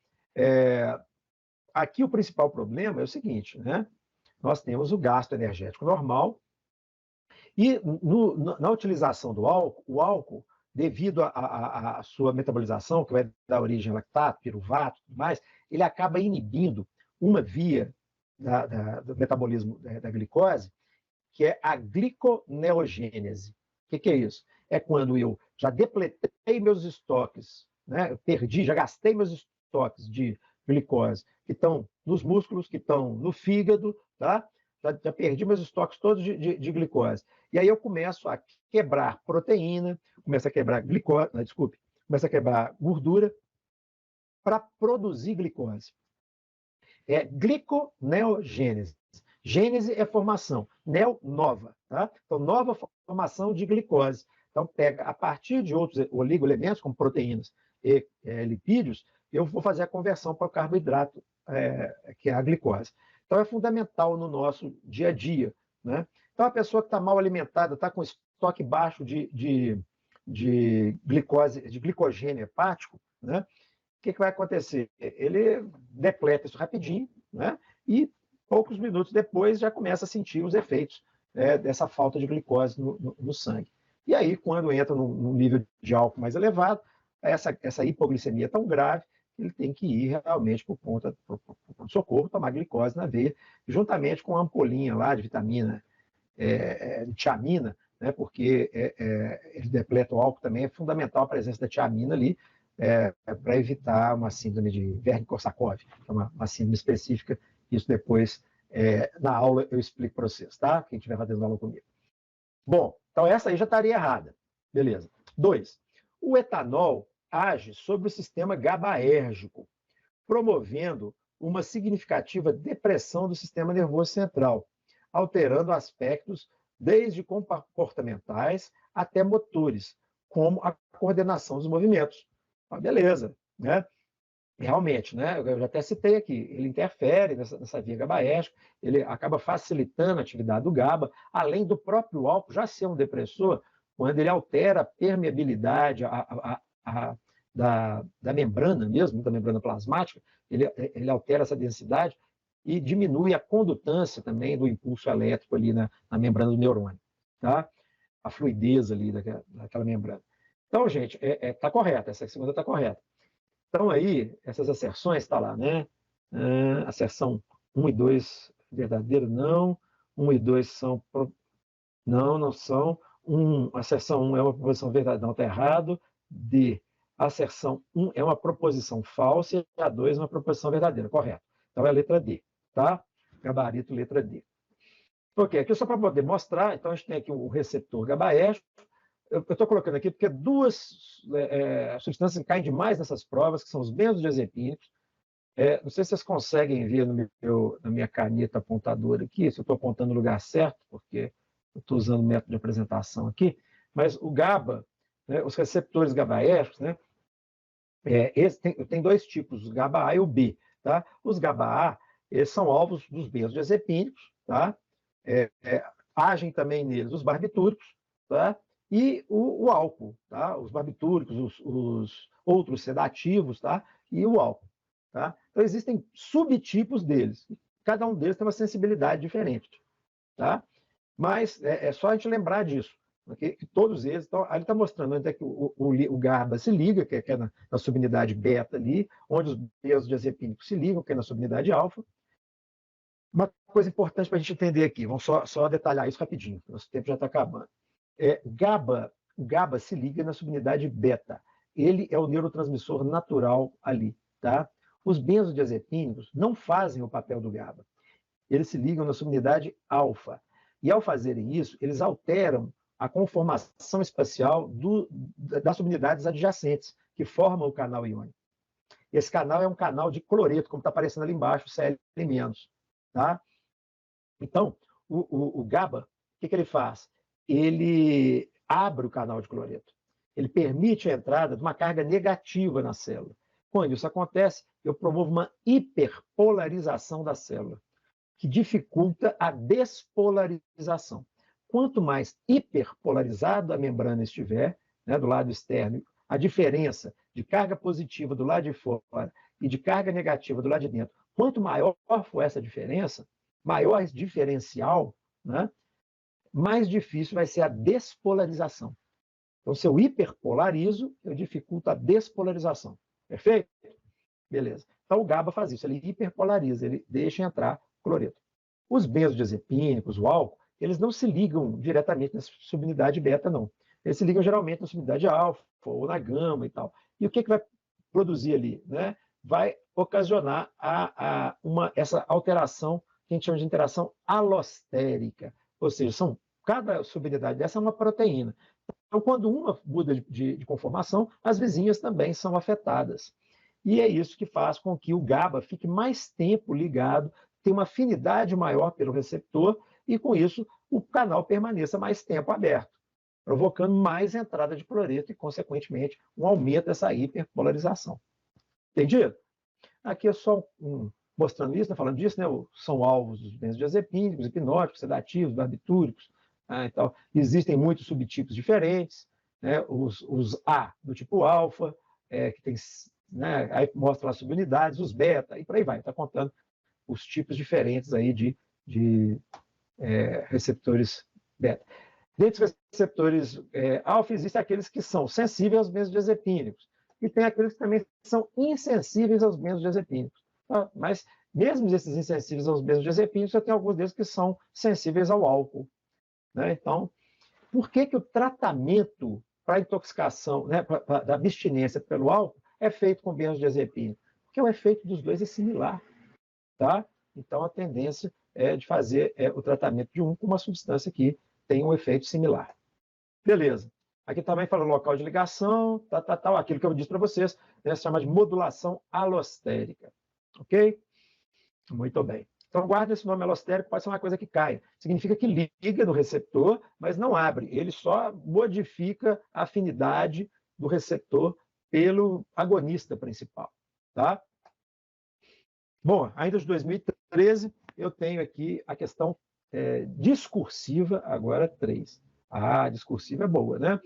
Speaker 1: Aqui o principal problema é o seguinte, né? Nós temos o gasto energético normal e na utilização do álcool, o álcool, devido à sua metabolização, que vai dar origem a lactato, piruvato e tudo mais, ele acaba inibindo uma via do metabolismo da glicose, que é a gliconeogênese. O que é isso? É quando eu já depletei meus estoques, né? Eu perdi, já gastei meus estoques de glicose, que estão nos músculos, que estão no fígado, tá? Já perdi meus estoques todos de glicose. E aí eu começo a quebrar proteína, começo a quebrar glicose, começo a quebrar gordura para produzir glicose. É gliconeogênese. Gênese é formação, neo, nova. Tá? Então, nova formação de glicose. Então, pega a partir de outros oligoelementos, como proteínas e lipídios, eu vou fazer a conversão para o carboidrato, que é a glicose. Então, é fundamental no nosso dia a dia. Né? Então, a pessoa que está mal alimentada, está com estoque baixo de glicose, de glicogênio hepático, né? O que vai acontecer? Ele depleta isso rapidinho, né? E poucos minutos depois já começa a sentir os efeitos dessa falta de glicose no sangue. E aí, quando entra num nível de álcool mais elevado, essa hipoglicemia é tão grave que ele tem que ir realmente para o socorro, tomar glicose na veia, juntamente com a ampolinha lá de vitamina, de tiamina, né? Porque ele depleta o álcool também, é fundamental a presença da tiamina ali, para evitar uma síndrome de Vergne-Korsakov, que é uma síndrome específica. Isso depois, na aula, eu explico para vocês, tá? Quem estiver fazendo aula comigo. Bom, então essa aí já estaria errada. Beleza. 2. O etanol age sobre o sistema GABAérgico. promovendo uma significativa depressão do sistema nervoso central, alterando aspectos desde comportamentais até motores, como a coordenação dos movimentos. Beleza, né? Realmente, né? Eu já até citei aqui, ele interfere nessa via GABAérgica, ele acaba facilitando a atividade do GABA, além do próprio álcool já ser um depressor, quando ele altera a permeabilidade da membrana mesmo, da membrana plasmática, ele altera essa densidade e diminui a condutância também do impulso elétrico ali na membrana do neurônio, tá? A fluidez ali daquela membrana. Então, gente, está correta, essa segunda está correta. Então, aí, essas asserções, está lá, né? Asserção 1 e 2, verdadeiro, não. 1 e 2 são... Não são. Asserção 1 é uma proposição verdadeira, não, está errado. D. Asserção 1 é uma proposição falsa e a 2 é uma proposição verdadeira, correto. Então, é a letra D, tá? Gabarito, letra D. Ok, aqui só para poder mostrar, então a gente tem aqui o receptor GABAérgico. Eu estou colocando aqui porque duas substâncias que caem demais nessas provas, que são os benzodiazepínicos. Não sei se vocês conseguem ver na minha caneta apontadora aqui, se eu estou apontando no lugar certo, porque eu estou usando o método de apresentação aqui, mas o GABA, né, os receptores GABAérgicos, né, tem dois tipos, o GABA-A e o B. Tá? Os GABA-A, eles são alvos dos benzodiazepínicos, tá? Agem também neles os barbitúricos, tá? E o álcool, tá? Os barbitúricos, os outros sedativos, tá? E o álcool, tá? Então, existem subtipos deles. Cada um deles tem uma sensibilidade diferente, tá? Mas é só a gente lembrar disso, okay? Que todos eles... Então, ali está mostrando onde é que o GABA se liga, que é na subunidade beta ali, onde os benzodiazepínicos se ligam, que é na subunidade alfa. Uma coisa importante para a gente entender aqui, vamos só detalhar isso rapidinho, nosso tempo já está acabando. O GABA se liga na subunidade beta. Ele é o neurotransmissor natural ali, tá? Os benzodiazepínicos não fazem o papel do GABA. Eles se ligam na subunidade alfa. E ao fazerem isso, eles alteram a conformação espacial das subunidades adjacentes, que formam o canal iônico. Esse canal é um canal de cloreto, como está aparecendo ali embaixo, Cl-. Tá? Então, o GABA, o que ele faz? Ele abre o canal de cloreto. Ele permite a entrada de uma carga negativa na célula. Quando isso acontece, eu promovo uma hiperpolarização da célula, que dificulta a despolarização. Quanto mais hiperpolarizada a membrana estiver, né, do lado externo, a diferença de carga positiva do lado de fora e de carga negativa do lado de dentro, quanto maior for essa diferença, maior esse diferencial, né, mais difícil vai ser a despolarização. Então, se eu hiperpolarizo, eu dificulto a despolarização. Perfeito? Beleza. Então, o GABA faz isso, ele hiperpolariza, ele deixa entrar cloreto. Os benzodiazepínicos, o álcool, eles não se ligam diretamente na subunidade beta, não. Eles se ligam geralmente na subunidade alfa ou na gama e tal. E o que vai produzir ali? Né? Vai ocasionar essa alteração que a gente chama de interação alostérica. Ou seja, cada subunidade dessa é uma proteína. Então, quando uma muda de conformação, as vizinhas também são afetadas. E é isso que faz com que o GABA fique mais tempo ligado, tenha uma afinidade maior pelo receptor, e com isso o canal permaneça mais tempo aberto, provocando mais entrada de cloreto e, consequentemente, um aumento dessa hiperpolarização. Entendido? Aqui é só mostrando isso, falando disso, né? São alvos dos benzodiazepínicos, hipnóticos, sedativos, barbitúricos, e tal. Existem muitos subtipos diferentes, né? Os A do tipo alfa, que tem, né? Aí mostra as subunidades, os beta, e por aí vai, está contando os tipos diferentes aí de receptores beta. Dentre os receptores alfa, existem aqueles que são sensíveis aos benzodiazepínicos, e tem aqueles que também são insensíveis aos benzodiazepínicos. Mas, mesmo esses insensíveis aos benzodiazepínicos, eu tenho alguns deles que são sensíveis ao álcool. Né? Então, por que o tratamento para intoxicação, né, da abstinência pelo álcool, é feito com benzodiazepínico? Porque o efeito dos dois é similar. Tá? Então, a tendência é de fazer o tratamento de um com uma substância que tem um efeito similar. Beleza. Aqui também fala local de ligação, tal, aquilo que eu disse para vocês, né, se chama de modulação alostérica. Ok? Muito bem. Então, guarda esse nome alostérico, pode ser uma coisa que cai. Significa que liga no receptor, mas não abre. Ele só modifica a afinidade do receptor pelo agonista principal. Tá? Bom, ainda de 2013, eu tenho aqui a questão discursiva, agora 3. Ah, discursiva é boa, né?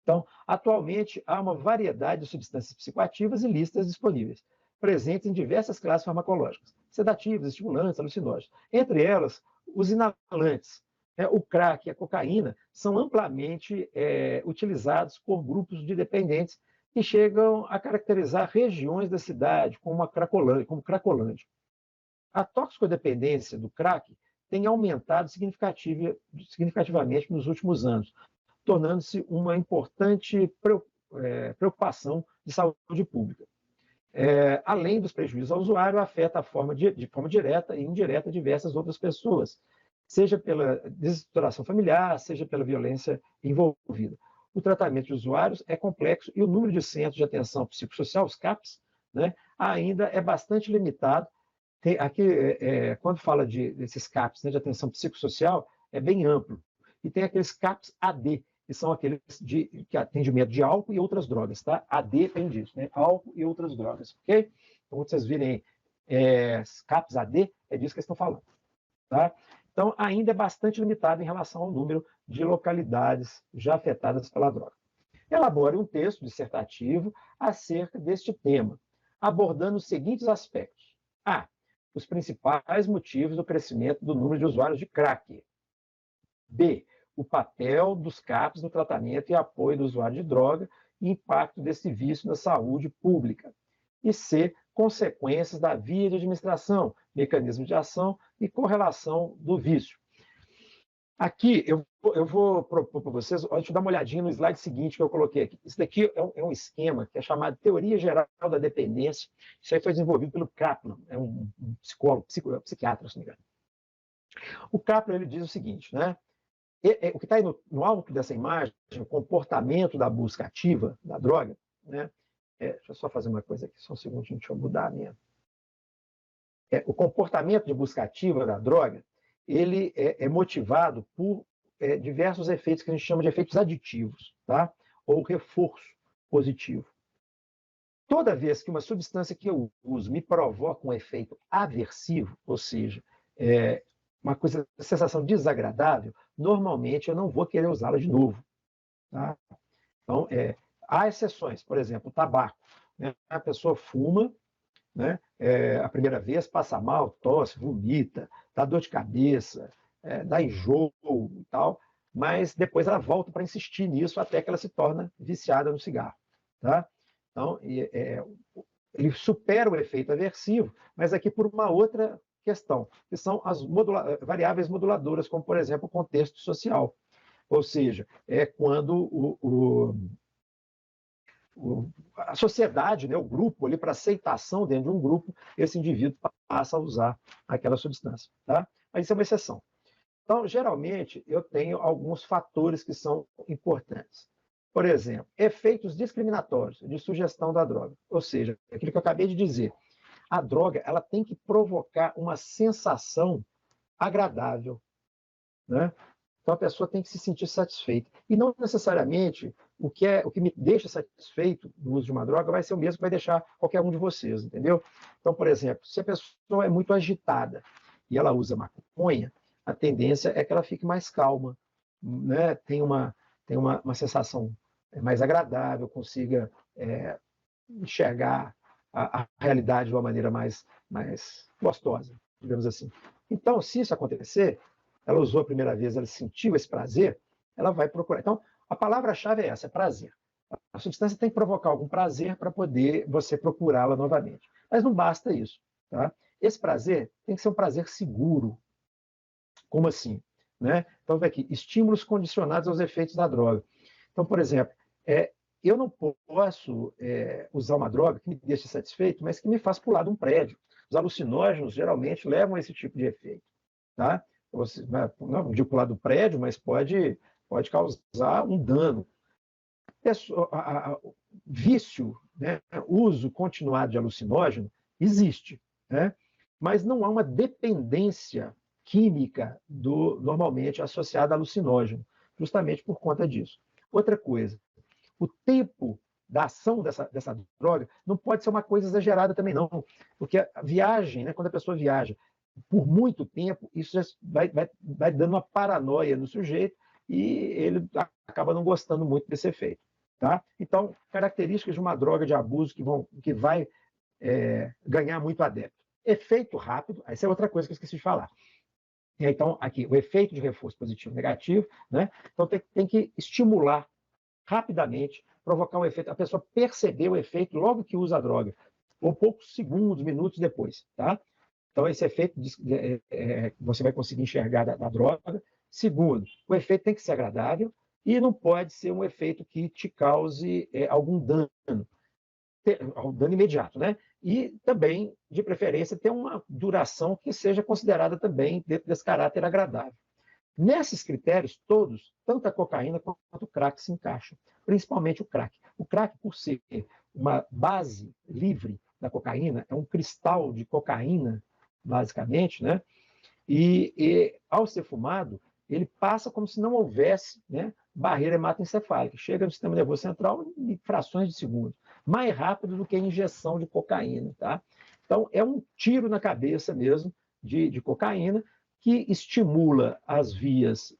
Speaker 1: Então, atualmente, há uma variedade de substâncias psicoativas e listas disponíveis, presentes em diversas classes farmacológicas, sedativos, estimulantes, alucinógenos. Entre elas, os inalantes, o crack e a cocaína são amplamente utilizados por grupos de dependentes que chegam a caracterizar regiões da cidade como Cracolândia. A toxicodependência do crack tem aumentado significativamente nos últimos anos, tornando-se uma importante preocupação de saúde pública. Além dos prejuízos ao usuário, afeta de forma direta e indireta diversas outras pessoas, seja pela desestruturação familiar, seja pela violência envolvida. O tratamento de usuários é complexo e o número de centros de atenção psicossocial, os CAPs, né, ainda é bastante limitado. Aqui, quando fala desses CAPs, né, de atenção psicossocial, é bem amplo. E tem aqueles CAPs AD, que são aqueles que atendimento de álcool e outras drogas, tá? AD tem disso, né? Álcool e outras drogas, ok? Então, quando vocês virem CAPs AD, é disso que eles estão falando, tá? Então, ainda é bastante limitado em relação ao número de localidades já afetadas pela droga. Elabore um texto dissertativo acerca deste tema, abordando os seguintes aspectos. A. Os principais motivos do crescimento do número de usuários de crack. B. O papel dos CAPs no tratamento e apoio do usuário de droga e impacto desse vício na saúde pública. E C. Consequências da via de administração, mecanismos de ação e correlação do vício. Aqui, eu vou propor para vocês, deixa eu dar uma olhadinha no slide seguinte que eu coloquei aqui. Isso daqui é um esquema que é chamado Teoria Geral da Dependência. Isso aí foi desenvolvido pelo Kaplan, é um psicólogo, psiquiatra, se não me engano. O Kaplan ele diz o seguinte, né? O que está aí no alto dessa imagem, o comportamento da busca ativa da droga, né? Deixa eu só fazer uma coisa aqui, só um segundinho, deixa eu mudar a minha. O comportamento de busca ativa da droga, ele é motivado por diversos efeitos que a gente chama de efeitos aditivos, tá? Ou reforço positivo. Toda vez que uma substância que eu uso me provoca um efeito aversivo, ou seja, uma sensação desagradável, normalmente eu não vou querer usá-la de novo. Tá? Então, há exceções, por exemplo, o tabaco. Né? A pessoa fuma, né? A primeira vez, passa mal, tosse, vomita, dá dor de cabeça, dá enjoo e tal, mas depois ela volta para insistir nisso até que ela se torna viciada no cigarro. Tá? Então, ele supera o efeito aversivo, mas aqui por uma outra questão, que são as variáveis moduladoras, como, por exemplo, o contexto social. Ou seja, é quando a sociedade, né, o grupo, ali para aceitação dentro de um grupo, esse indivíduo passa a usar aquela substância. Tá? Mas isso é uma exceção. Então, geralmente, eu tenho alguns fatores que são importantes. Por exemplo, efeitos discriminatórios de sugestão da droga. Ou seja, aquilo que eu acabei de dizer. A droga ela tem que provocar uma sensação agradável. Né? Então, a pessoa tem que se sentir satisfeita. E não necessariamente o que me deixa satisfeito no uso de uma droga vai ser o mesmo que vai deixar qualquer um de vocês, entendeu? Então, por exemplo, se a pessoa é muito agitada e ela usa maconha, a tendência é que ela fique mais calma, né? Tem uma sensação mais agradável, consiga enxergar a realidade de uma maneira mais gostosa, digamos assim. Então, se isso acontecer, ela usou a primeira vez, ela sentiu esse prazer, ela vai procurar. Então, a palavra-chave é essa, é prazer. A substância tem que provocar algum prazer para poder você procurá-la novamente. Mas não basta isso. Tá? Esse prazer tem que ser um prazer seguro. Como assim? Né? Então, vai aqui, estímulos condicionados aos efeitos da droga. Então, por exemplo, eu não posso usar uma droga que me deixe satisfeito, mas que me faz pular de um prédio. Os alucinógenos geralmente levam a esse tipo de efeito. Tá? Não digo pular do prédio, mas pode causar um dano. Vício, né? Uso continuado de alucinógeno, existe, né? Mas não há uma dependência química normalmente associada a alucinógeno, justamente por conta disso. Outra coisa, o tempo da ação dessa droga não pode ser uma coisa exagerada também, não. Porque a viagem, né, quando a pessoa viaja por muito tempo, isso já vai dando uma paranoia no sujeito e ele acaba não gostando muito desse efeito. Tá? Então, características de uma droga de abuso que vai ganhar muito adepto. Efeito rápido, essa é outra coisa que eu esqueci de falar. Então, aqui, o efeito de reforço positivo e negativo, né? Então, tem que estimular rapidamente, provocar um efeito, a pessoa perceber o efeito logo que usa a droga, ou poucos segundos, minutos depois. Tá? Então, esse efeito você vai conseguir enxergar da droga. Segundo, o efeito tem que ser agradável e não pode ser um efeito que te cause algum dano imediato, né? E também, de preferência, ter uma duração que seja considerada também dentro desse caráter agradável. Nesses critérios todos, tanto a cocaína quanto o crack se encaixam, principalmente o crack. O crack, por ser uma base livre da cocaína, é um cristal de cocaína, basicamente, né? E ao ser fumado, ele passa como se não houvesse, né, barreira hematoencefálica. Chega no sistema nervoso central em frações de segundo, mais rápido do que a injeção de cocaína. Tá? Então, é um tiro na cabeça mesmo de cocaína que estimula as vias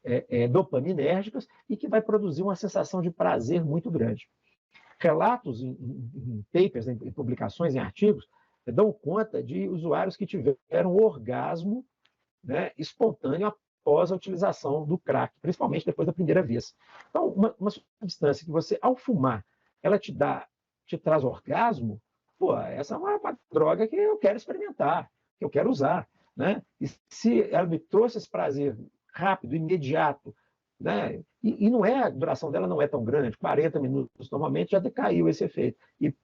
Speaker 1: dopaminérgicas e que vai produzir uma sensação de prazer muito grande. Relatos em papers, em publicações, em artigos, dão conta de usuários que tiveram orgasmo, né, espontâneo após a utilização do crack, principalmente depois da primeira vez. Então, uma substância que você, ao fumar, ela te traz orgasmo, pô, essa é uma droga que eu quero experimentar, que eu quero usar. Né? E se ela me trouxe esse prazer rápido, imediato, né? E não a duração dela não é tão grande, 40 minutos, normalmente já decaiu esse efeito. E,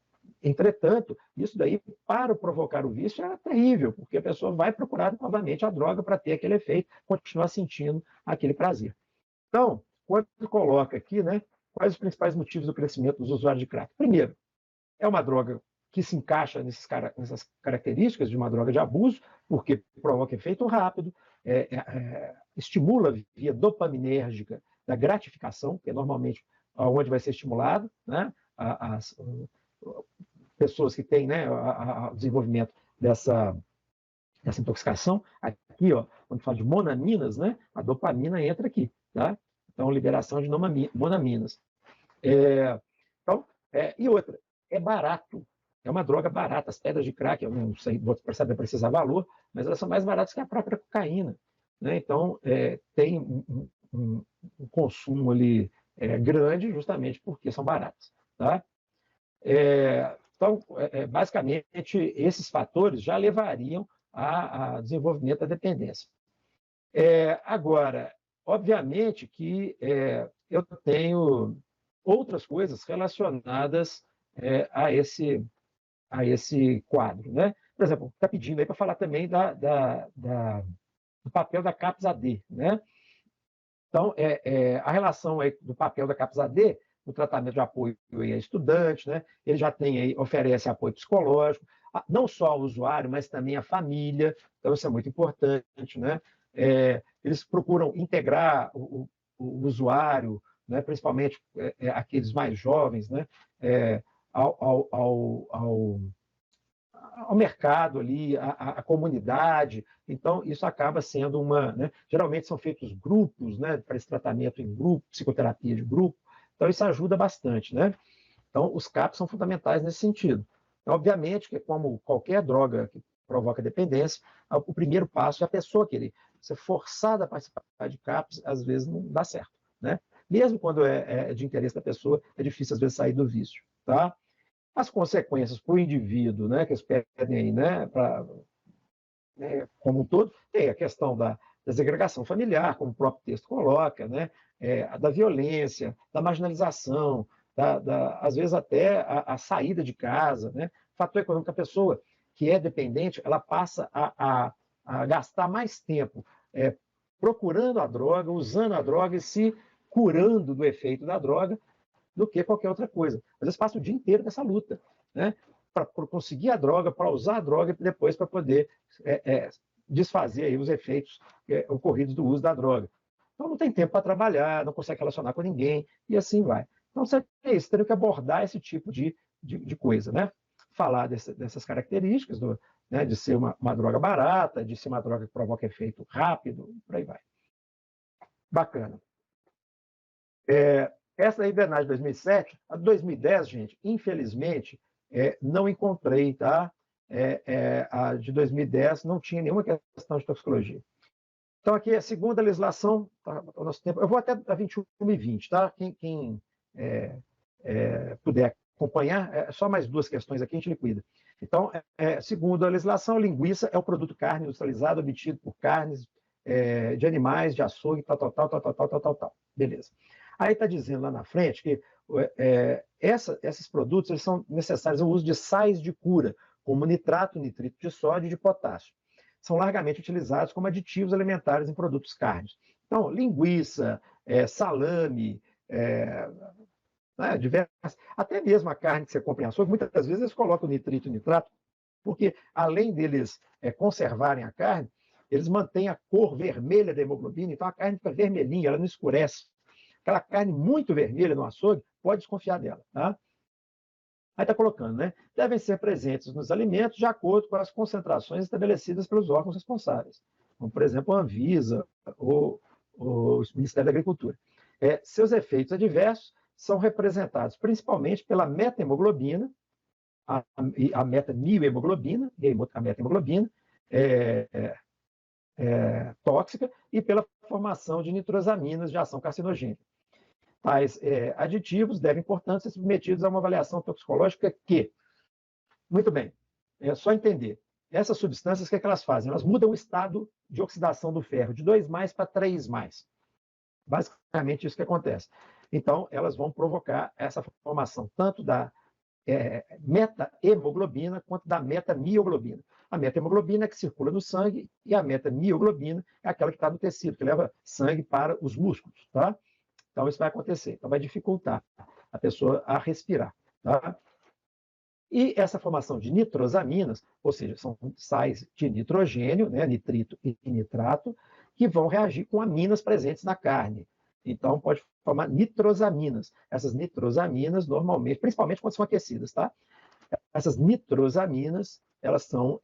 Speaker 1: entretanto, isso daí, para provocar o vício, é terrível, porque a pessoa vai procurar novamente a droga para ter aquele efeito, continuar sentindo aquele prazer. Então, quando coloca aqui, né, quais os principais motivos do crescimento dos usuários de crack? Primeiro, é uma droga que se encaixa nessas características de uma droga de abuso, porque provoca efeito rápido, estimula via dopaminérgica da gratificação, que é normalmente onde vai ser estimulado, né, as pessoas que têm, né, o desenvolvimento dessa intoxicação. Aqui, ó, quando fala de monaminas, né, a dopamina entra aqui. Tá? Então, liberação de monaminas. Então, e outra, é barato. É uma droga barata. As pedras de crack, eu não sei, vou precisar valor, mas elas são mais baratas que a própria cocaína. Né? Então, tem um consumo ali grande justamente porque são baratas. Tá? Então, basicamente, esses fatores já levariam a desenvolvimento da dependência. Agora, obviamente que eu tenho outras coisas relacionadas a esse quadro. Né? Por exemplo, está pedindo aí para falar também do papel da CAPS-AD. Né? Então, a relação aí do papel da CAPS-AD no tratamento de apoio a estudante, né? Ele já oferece apoio psicológico, não só ao usuário, mas também à família, então isso é muito importante. Né? Eles procuram integrar o usuário, né? Principalmente aqueles mais jovens, né? Ao mercado ali, à comunidade. Então, isso acaba sendo né? Geralmente são feitos grupos, né? Para esse tratamento em grupo, psicoterapia de grupo. Então, isso ajuda bastante. Né? Então, os CAPs são fundamentais nesse sentido. Então, obviamente, que como qualquer droga que provoca dependência, o primeiro passo é a pessoa querer. Ser forçada a participar de CAPs, às vezes, não dá certo. Né? Mesmo quando é de interesse da pessoa, é difícil, às vezes, sair do vício. Tá? As consequências para o indivíduo, né, que eles pedem aí, né, como um todo, tem a questão da desagregação familiar, como o próprio texto coloca, né, da violência, da marginalização, às vezes até a saída de casa. Né? Fator econômico, a pessoa que é dependente, ela passa a gastar mais tempo procurando a droga, usando a droga e se curando do efeito da droga, do que qualquer outra coisa. Às vezes passa o dia inteiro nessa luta. Né? para conseguir a droga, para usar a droga e depois para poder desfazer aí os efeitos ocorridos do uso da droga. Então não tem tempo para trabalhar, não consegue relacionar com ninguém e assim vai. Então você tem que abordar esse tipo de coisa, né? Falar dessas características né, de ser uma droga barata, de ser uma droga que provoca efeito rápido, por aí vai. Bacana. Essa aí, Bernard, de 2007, a 2010, gente, infelizmente, não encontrei, tá? A de 2010 não tinha nenhuma questão de toxicologia. Então, aqui a segunda legislação, tá, o nosso tempo, eu vou até a 21 e 20, tá? Quem puder acompanhar, só mais duas questões aqui, a gente liquida. Então, segundo a legislação, linguiça é o produto carne industrializado obtido por carnes de animais, de açougue, tal. Beleza. Aí está dizendo lá na frente que esses produtos eles são necessários ao uso de sais de cura, como nitrato, nitrito de sódio e de potássio. São largamente utilizados como aditivos alimentares em produtos carnes. Então, linguiça, salame, diversas, até mesmo a carne que você compra em açougue, muitas vezes eles colocam nitrito e nitrato, porque além deles conservarem a carne, eles mantêm a cor vermelha da hemoglobina, então a carne fica vermelhinha, ela não escurece. Aquela carne muito vermelha no açougue, pode desconfiar dela. Tá? Aí está colocando, né? Devem ser presentes nos alimentos de acordo com as concentrações estabelecidas pelos órgãos responsáveis, como, por exemplo, a Anvisa ou o Ministério da Agricultura. Seus efeitos adversos são representados principalmente pela metahemoglobina, a metamiohemoglobina, a metahemoglobina tóxica, e pela formação de nitrosaminas de ação carcinogênica. Tais aditivos devem, portanto, ser submetidos a uma avaliação toxicológica que, muito bem, é só entender, essas substâncias, o que elas fazem? Elas mudam o estado de oxidação do ferro, de 2+ para 3+. Basicamente isso que acontece. Então, elas vão provocar essa formação tanto da metahemoglobina quanto da metamioglobina. A metahemoglobina é que circula no sangue e a metamioglobina é aquela que está no tecido, que leva sangue para os músculos. Tá? Então, isso vai acontecer. Então, vai dificultar a pessoa a respirar. Tá? E essa formação de nitrosaminas, ou seja, são sais de nitrogênio, né, nitrito e nitrato, que vão reagir com aminas presentes na carne. Então, pode formar nitrosaminas. Essas nitrosaminas, normalmente, principalmente quando são aquecidas, tá? Essas nitrosaminas, elas são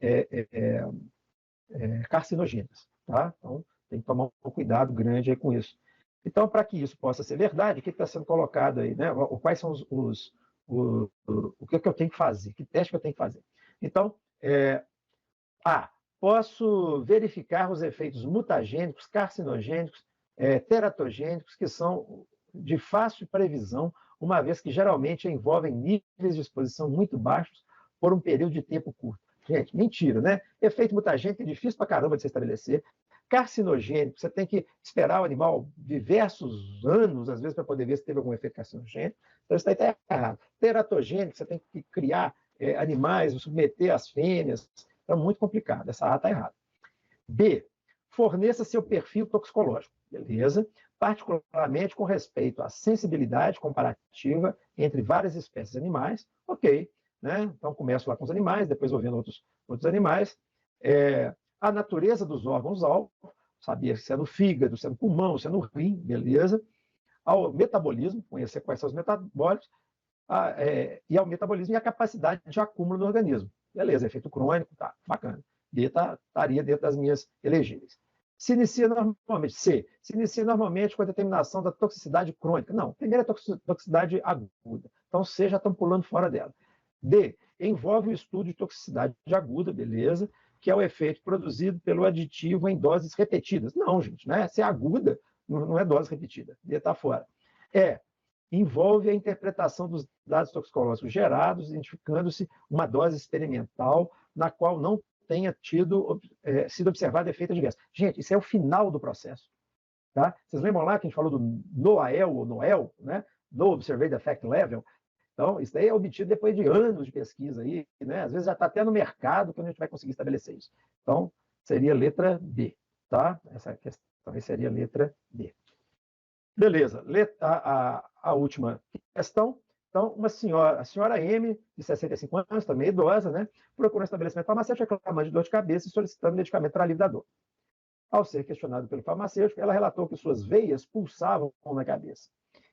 Speaker 1: carcinogênicas, tá? Então, tem que tomar um cuidado grande aí com isso. Então, para que isso possa ser verdade, o que está sendo colocado aí, né? Quais são o que eu tenho que fazer? Que teste que eu tenho que fazer? Então, posso verificar os efeitos mutagênicos, carcinogênicos, teratogênicos, que são de fácil previsão, uma vez que geralmente envolvem níveis de exposição muito baixos por um período de tempo curto. Gente, mentira, né? Efeito mutagênico é difícil pra caramba de se estabelecer. Carcinogênico, você tem que esperar o animal diversos anos, às vezes, para poder ver se teve algum efeito carcinogênico. Então, isso está errado. Teratogênico, você tem que criar animais, submeter as fêmeas. Então, muito complicado. Essa A está errada. B, forneça seu perfil toxicológico. Beleza? Particularmente com respeito à sensibilidade comparativa entre várias espécies animais. Ok. Né? Então, começo lá com os animais, depois vou vendo outros animais. A natureza dos órgãos-alvo, saber se é no fígado, se é no pulmão, se é no rim, beleza? Ao metabolismo, conhecer quais são os metabólicos, e ao metabolismo e a capacidade de acúmulo no organismo. Beleza, efeito crônico, tá, bacana. D estaria dentro das minhas elegíveis. Se inicia normalmente, C, se inicia normalmente com a determinação da toxicidade crônica. Não, primeiro é toxicidade aguda. Então, C já estão pulando fora dela. D, envolve o estudo de toxicidade aguda, beleza, que é o efeito produzido pelo aditivo em doses repetidas. Não, gente, né? Se é aguda, não é dose repetida. D está fora. Envolve a interpretação dos dados toxicológicos gerados, identificando-se uma dose experimental na qual não tenha sido observado efeito adverso. Gente, isso é o final do processo. Tá? Vocês lembram lá que a gente falou do NOAEL, ou NOEL, né? No Observed Effect Level? Então, isso daí é obtido depois de anos de pesquisa aí, né? Às vezes já está até no mercado que a gente vai conseguir estabelecer isso. Então, seria a letra B, tá? Essa questão aí seria a letra B. Beleza. A última questão Então, a senhora M, de 65 anos, também idosa, né, procurou um estabelecimento farmacêutico reclamando de dor de cabeça e solicitando medicamento para alívio da dor. Ao ser questionado pelo farmacêutico, ela relatou que suas veias pulsavam na cabeça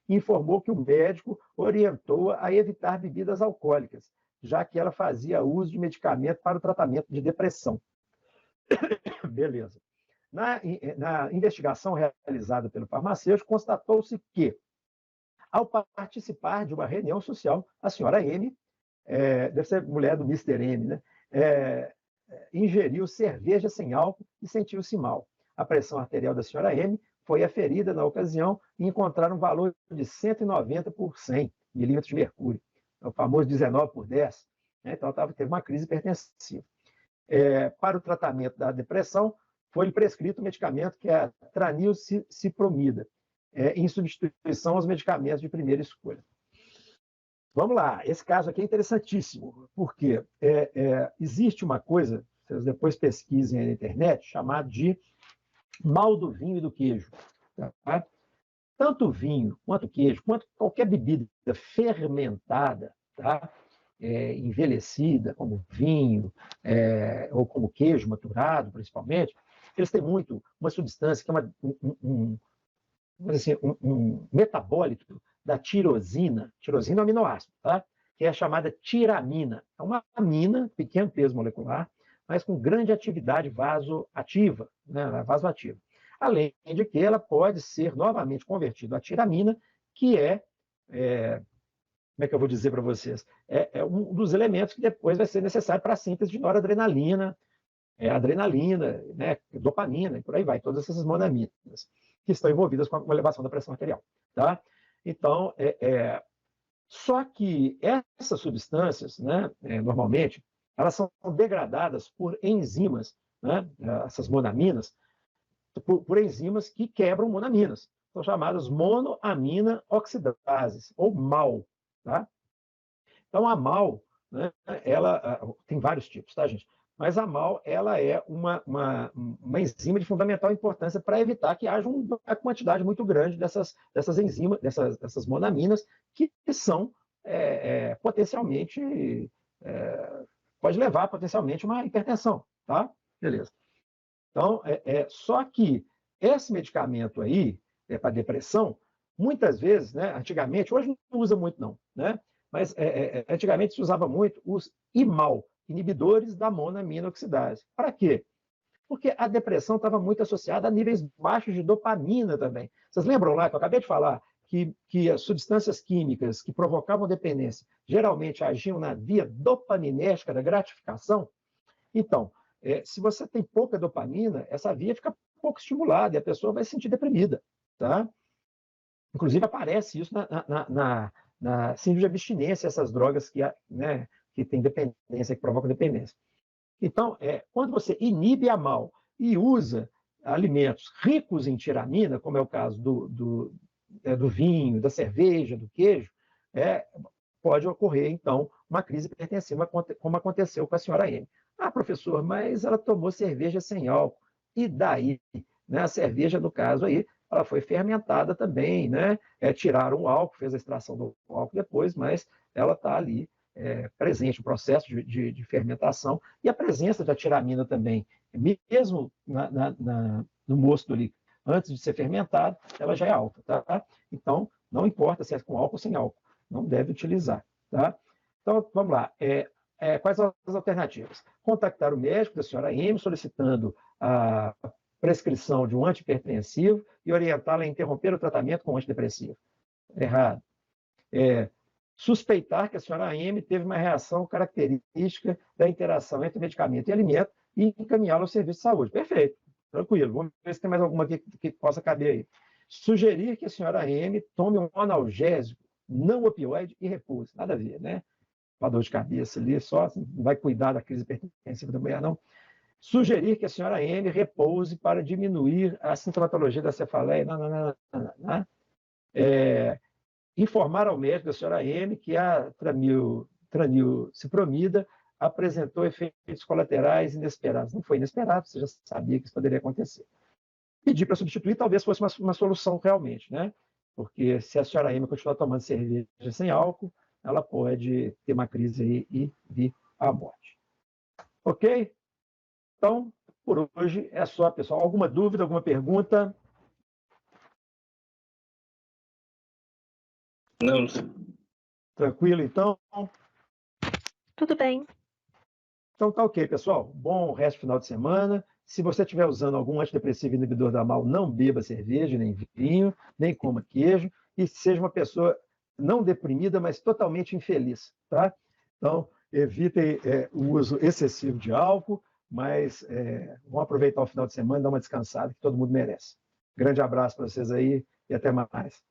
Speaker 1: e informou que o médico orientou-a a evitar bebidas alcoólicas, já que ela fazia uso de medicamento para o tratamento de depressão. Beleza. Na investigação realizada pelo farmacêutico, constatou-se que, ao participar de uma reunião social, a senhora M, deve ser mulher do Mr. M, né? Ingeriu cerveja sem álcool e sentiu-se mal. A pressão arterial da senhora M foi aferida na ocasião e encontraram um valor de 190 por 100 milímetros de mercúrio, o famoso 19 por 10. Né? Então, ela teve uma crise hipertensiva. Para o tratamento da depressão, foi prescrito um medicamento que é a tranilcipromida, em substituição aos medicamentos de primeira escolha. Vamos lá, esse caso aqui é interessantíssimo, porque existe uma coisa, vocês depois pesquisem aí na internet, chamada de mal do vinho e do queijo. Tá? Tanto o vinho, quanto o queijo, quanto qualquer bebida fermentada, tá? Envelhecida, como vinho, ou como queijo maturado, principalmente, eles têm muito uma substância que é um metabólito da tirosina. Tirosina é um aminoácido, tá? Que é chamada tiramina. É uma amina, pequeno peso molecular, mas com grande atividade vasoativa, né? Vasoativa. Além de que ela pode ser novamente convertida a tiramina, que como é que eu vou dizer para vocês? É um dos elementos que depois vai ser necessário para a síntese de noradrenalina, adrenalina, né? Dopamina, e por aí vai, todas essas monaminas que estão envolvidas com a elevação da pressão arterial. Tá? Então, só que essas substâncias, né, normalmente, elas são degradadas por enzimas, né, essas monaminas, por enzimas que quebram monaminas. São chamadas monoamina oxidases, ou MAO. Tá? Então, a MAO, né, ela tem vários tipos, tá, gente? Mas a MAO ela é uma enzima de fundamental importância para evitar que haja uma quantidade muito grande dessas enzimas, dessas monaminas, que são potencialmente, pode levar potencialmente uma hipertensão. Tá? Beleza. Então, só que esse medicamento aí, para depressão, muitas vezes, né, antigamente, hoje não usa muito não, né? Mas antigamente se usava muito os IMAL, inibidores da monoamina oxidase. Para quê? Porque a depressão estava muito associada a níveis baixos de dopamina também. Vocês lembram lá que eu acabei de falar que as substâncias químicas que provocavam dependência geralmente agiam na via dopaminérgica da gratificação? Então, se você tem pouca dopamina, essa via fica pouco estimulada e a pessoa vai se sentir deprimida. Tá? Inclusive, aparece isso na síndrome de abstinência, essas drogas que têm dependência, que provocam dependência. Então, quando você inibe a MAO e usa alimentos ricos em tiramina, como é o caso do vinho, da cerveja, do queijo, pode ocorrer, então, uma crise hipertensiva, como aconteceu com a senhora M. Ah, professor, mas ela tomou cerveja sem álcool. E daí? Né? A cerveja, no caso aí, ela foi fermentada também, né? Tiraram o álcool, fez a extração do álcool depois, mas ela está ali presente, o processo de fermentação, e a presença da tiramina também, mesmo no mosto ali, antes de ser fermentado, ela já é alta. Tá? Então, não importa se é com álcool ou sem álcool, não deve utilizar. Tá? Então, vamos lá. Quais são as alternativas? Contactar o médico da senhora M, solicitando a prescrição de um antihipertensivo e orientá-la a interromper o tratamento com um antidepressivo. Errado. Suspeitar que a senhora M teve uma reação característica da interação entre medicamento e alimento e encaminhá-la ao serviço de saúde. Perfeito. Tranquilo. Vamos ver se tem mais alguma que possa caber aí. Sugerir que a senhora M tome um analgésico não opioide e repouse. Nada a ver, né? Uma dor de cabeça ali, só não vai cuidar da crise hipertensiva da mulher, não. Sugerir que a senhora M repouse para diminuir a sintomatologia da cefaleia. Não. Informar ao médico da senhora M que a tranilcipromida apresentou efeitos colaterais inesperados. Não foi inesperado, você já sabia que isso poderia acontecer. Pedir para substituir talvez fosse uma solução realmente, né? Porque se a senhora M continuar tomando cerveja sem álcool, ela pode ter uma crise aí e vir à morte. Ok? Então, por hoje é só, pessoal. Alguma dúvida, alguma pergunta?
Speaker 2: Não.
Speaker 1: Tranquilo, então?
Speaker 5: Tudo bem.
Speaker 1: Então tá ok, pessoal. Bom resto de final de semana. Se você estiver usando algum antidepressivo inibidor da mal, não beba cerveja, nem vinho, nem coma queijo, e seja uma pessoa não deprimida, mas totalmente infeliz, tá? Então, evitem o uso excessivo de álcool, mas vão aproveitar o final de semana e dar uma descansada que todo mundo merece. Grande abraço para vocês aí e até mais.